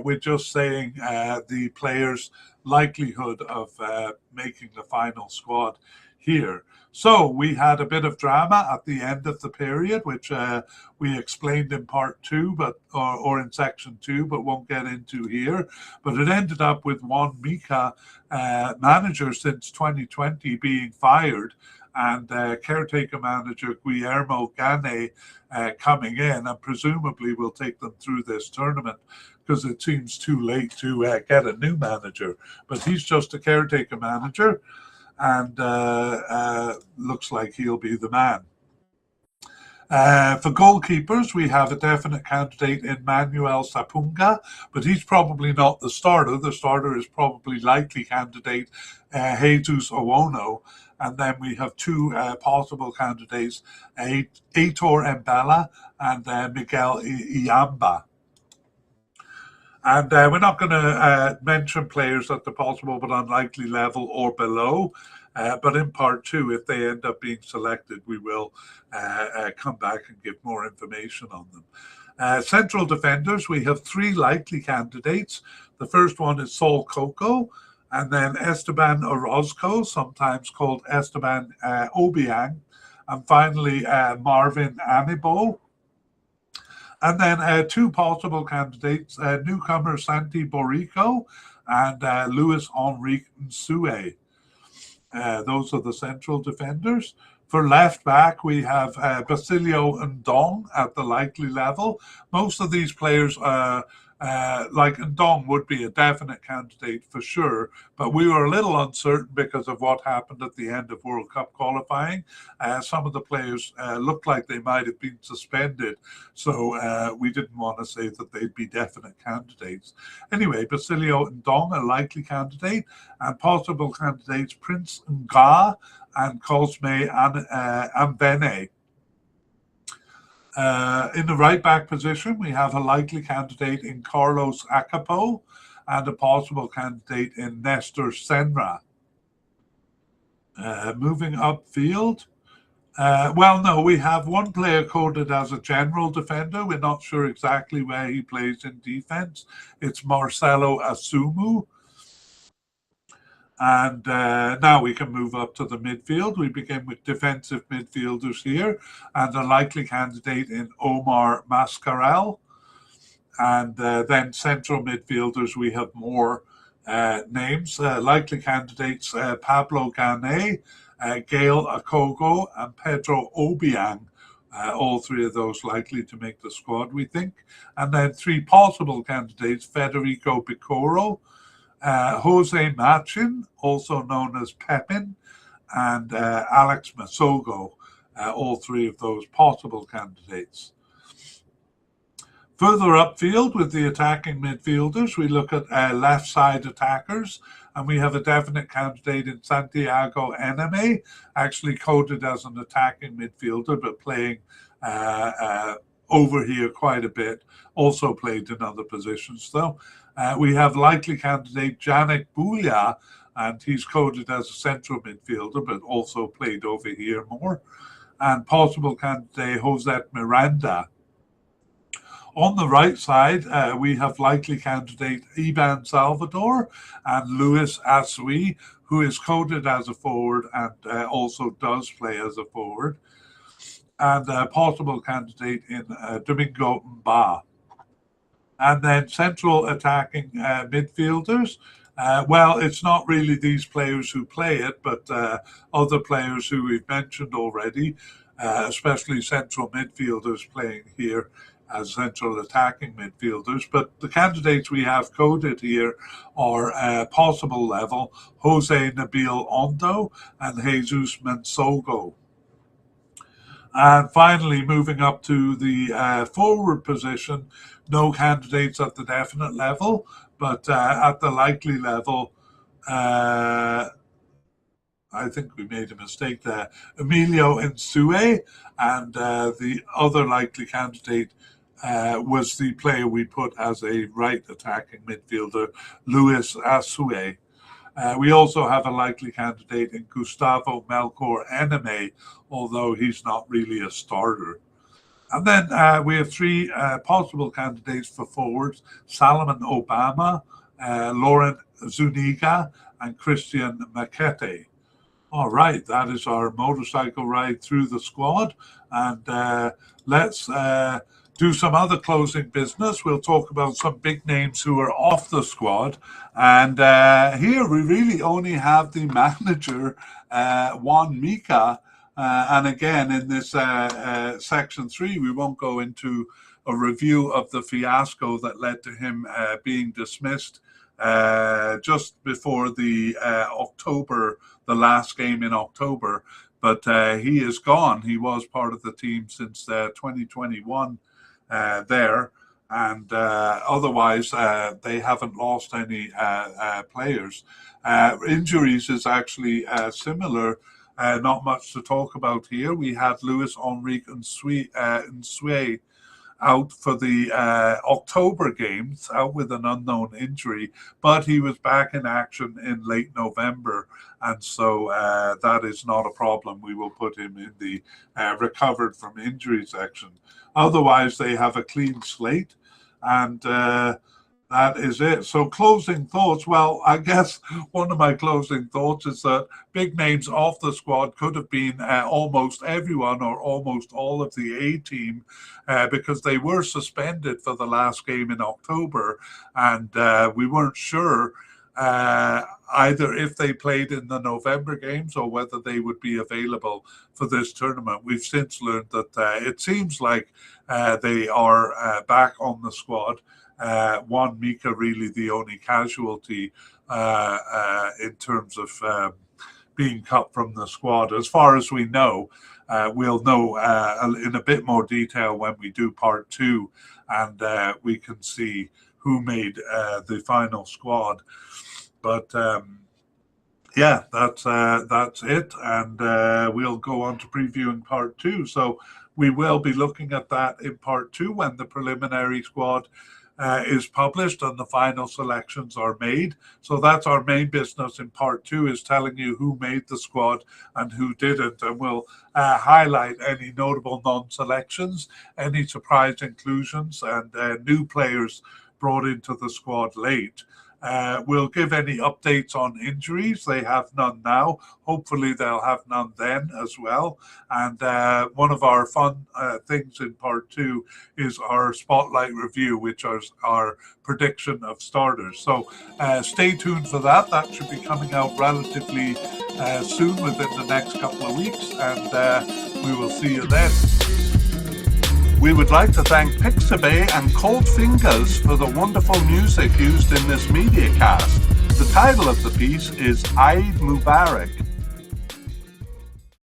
We're just saying the players' likelihood of making the final squad here. So we had a bit of drama at the end of the period, which we explained in part 2, but or in section 2, but won't get into here. But it ended up with Juan Mika, manager since 2020, being fired, and caretaker manager Guillermo Gane coming in, and presumably will take them through this tournament because it seems too late to get a new manager. But he's just a caretaker manager, and looks like he'll be the man. For goalkeepers, we have a definite candidate in Manuel Sapunga, but he's probably not the starter. The starter is probably likely candidate Jesus Owono. And then we have two possible candidates, Aitor Mbella and Miguel Iamba. And we're not going to mention players at the possible but unlikely level or below. But in part two, if they end up being selected, we will come back and give more information on them. Central defenders, we have three likely candidates. The first one is Saul Coco, and then Esteban Orozco, sometimes called Esteban Obiang, and finally Marvin Amibo. And then two possible candidates, newcomer Santi Borico and Luis Enrique Nsue. Those are the central defenders. For left back, we have Basilio Ndong at the likely level. Most of these players, like Ndong, would be a definite candidate for sure, but we were a little uncertain because of what happened at the end of World Cup qualifying. Some of the players looked like they might have been suspended, so we didn't want to say that they'd be definite candidates. Anyway, Basilio Ndong, a likely candidate, and possible candidates Prince Nga and Cosme Ambene. In the right back position, we have a likely candidate in Carlos Acapo and a possible candidate in Nestor Senra. Moving upfield, we have one player coded as a general defender. We're not sure exactly where he plays in defense. It's Marcelo Asumu. And now we can move up to the midfield. We begin with defensive midfielders here, and a likely candidate in Omar Mascarell. And then central midfielders, we have more names. Likely candidates, Pablo Gane, Gail Akogo, and Pedro Obiang. All three of those likely to make the squad, we think. And then three possible candidates, Federico Picoro, Jose Machin, also known as Pepin, and Alex Masogo, all three of those possible candidates. Further upfield with the attacking midfielders, we look at left side attackers, and we have a definite candidate in Santiago Eneme, actually coded as an attacking midfielder, but playing over here quite a bit, also played in other positions though. We have likely candidate Janik Boulia, and he's coded as a central midfielder, but also played over here more. And possible candidate José Miranda. On the right side, we have likely candidate Iban Salvador and Luis Asui, who is coded as a forward and also does play as a forward. And a possible candidate in Domingo Mba. And then central attacking midfielders. It's not really these players who play it, but other players who we've mentioned already, especially central midfielders playing here as central attacking midfielders. But the candidates we have coded here are possible level, Jose Nabil Ondo and Jesus Mansogo. And finally, moving up to the forward position, no candidates at the definite level, but at the likely level, I think we made a mistake there, Emilio Nsue, and the other likely candidate was the player we put as a right attacking midfielder, Luis Asue. We also have a likely candidate in Gustavo Melchor Eneme, although he's not really a starter. And then we have three possible candidates for forwards, Salomon Obama, Laurent Zuniga, and Christian Makete. All right, that is our motorcycle ride through the squad. And let's do some other closing business. We'll talk about some big names who are off the squad. And here we really only have the manager, Juan Mika. And again, in this section 3, we won't go into a review of the fiasco that led to him being dismissed just before the last game in October. But he is gone. He was part of the team since 2021 there. And otherwise, they haven't lost any players. Injuries is actually similar. Not much to talk about here. We had Louis Enrique Nsue out for the October games, out with an unknown injury, but he was back in action in late November, and so that is not a problem. We will put him in the recovered from injury section. Otherwise, they have a clean slate, and that is it. So closing thoughts. Well, I guess one of my closing thoughts is that big names off the squad could have been almost everyone or almost all of the A team because they were suspended for the last game in October, and we weren't sure either if they played in the November games or whether they would be available for this tournament. We've since learned that it seems like they are back on the squad. Juan Mika really the only casualty in terms of being cut from the squad. As far as we know, we'll know in a bit more detail when we do part 2, and we can see who made the final squad. But yeah, that's it, and we'll go on to previewing part 2. So we will be looking at that in part 2 when the preliminary squad is published and the final selections are made. So that's our main business in part 2, is telling you who made the squad and who didn't, and we'll highlight any notable non-selections, any surprise inclusions, and new players brought into the squad late. We'll give any updates on injuries. They have none now. Hopefully they'll have none then as well. And one of our fun things in part 2 is our spotlight review, which is our prediction of starters. So stay tuned for that. That should be coming out relatively soon, within the next couple of weeks. And we will see you then. We would like to thank Pixabay and Cold Fingers for the wonderful music used in this mediacast. The title of the piece is Eid Mubarak.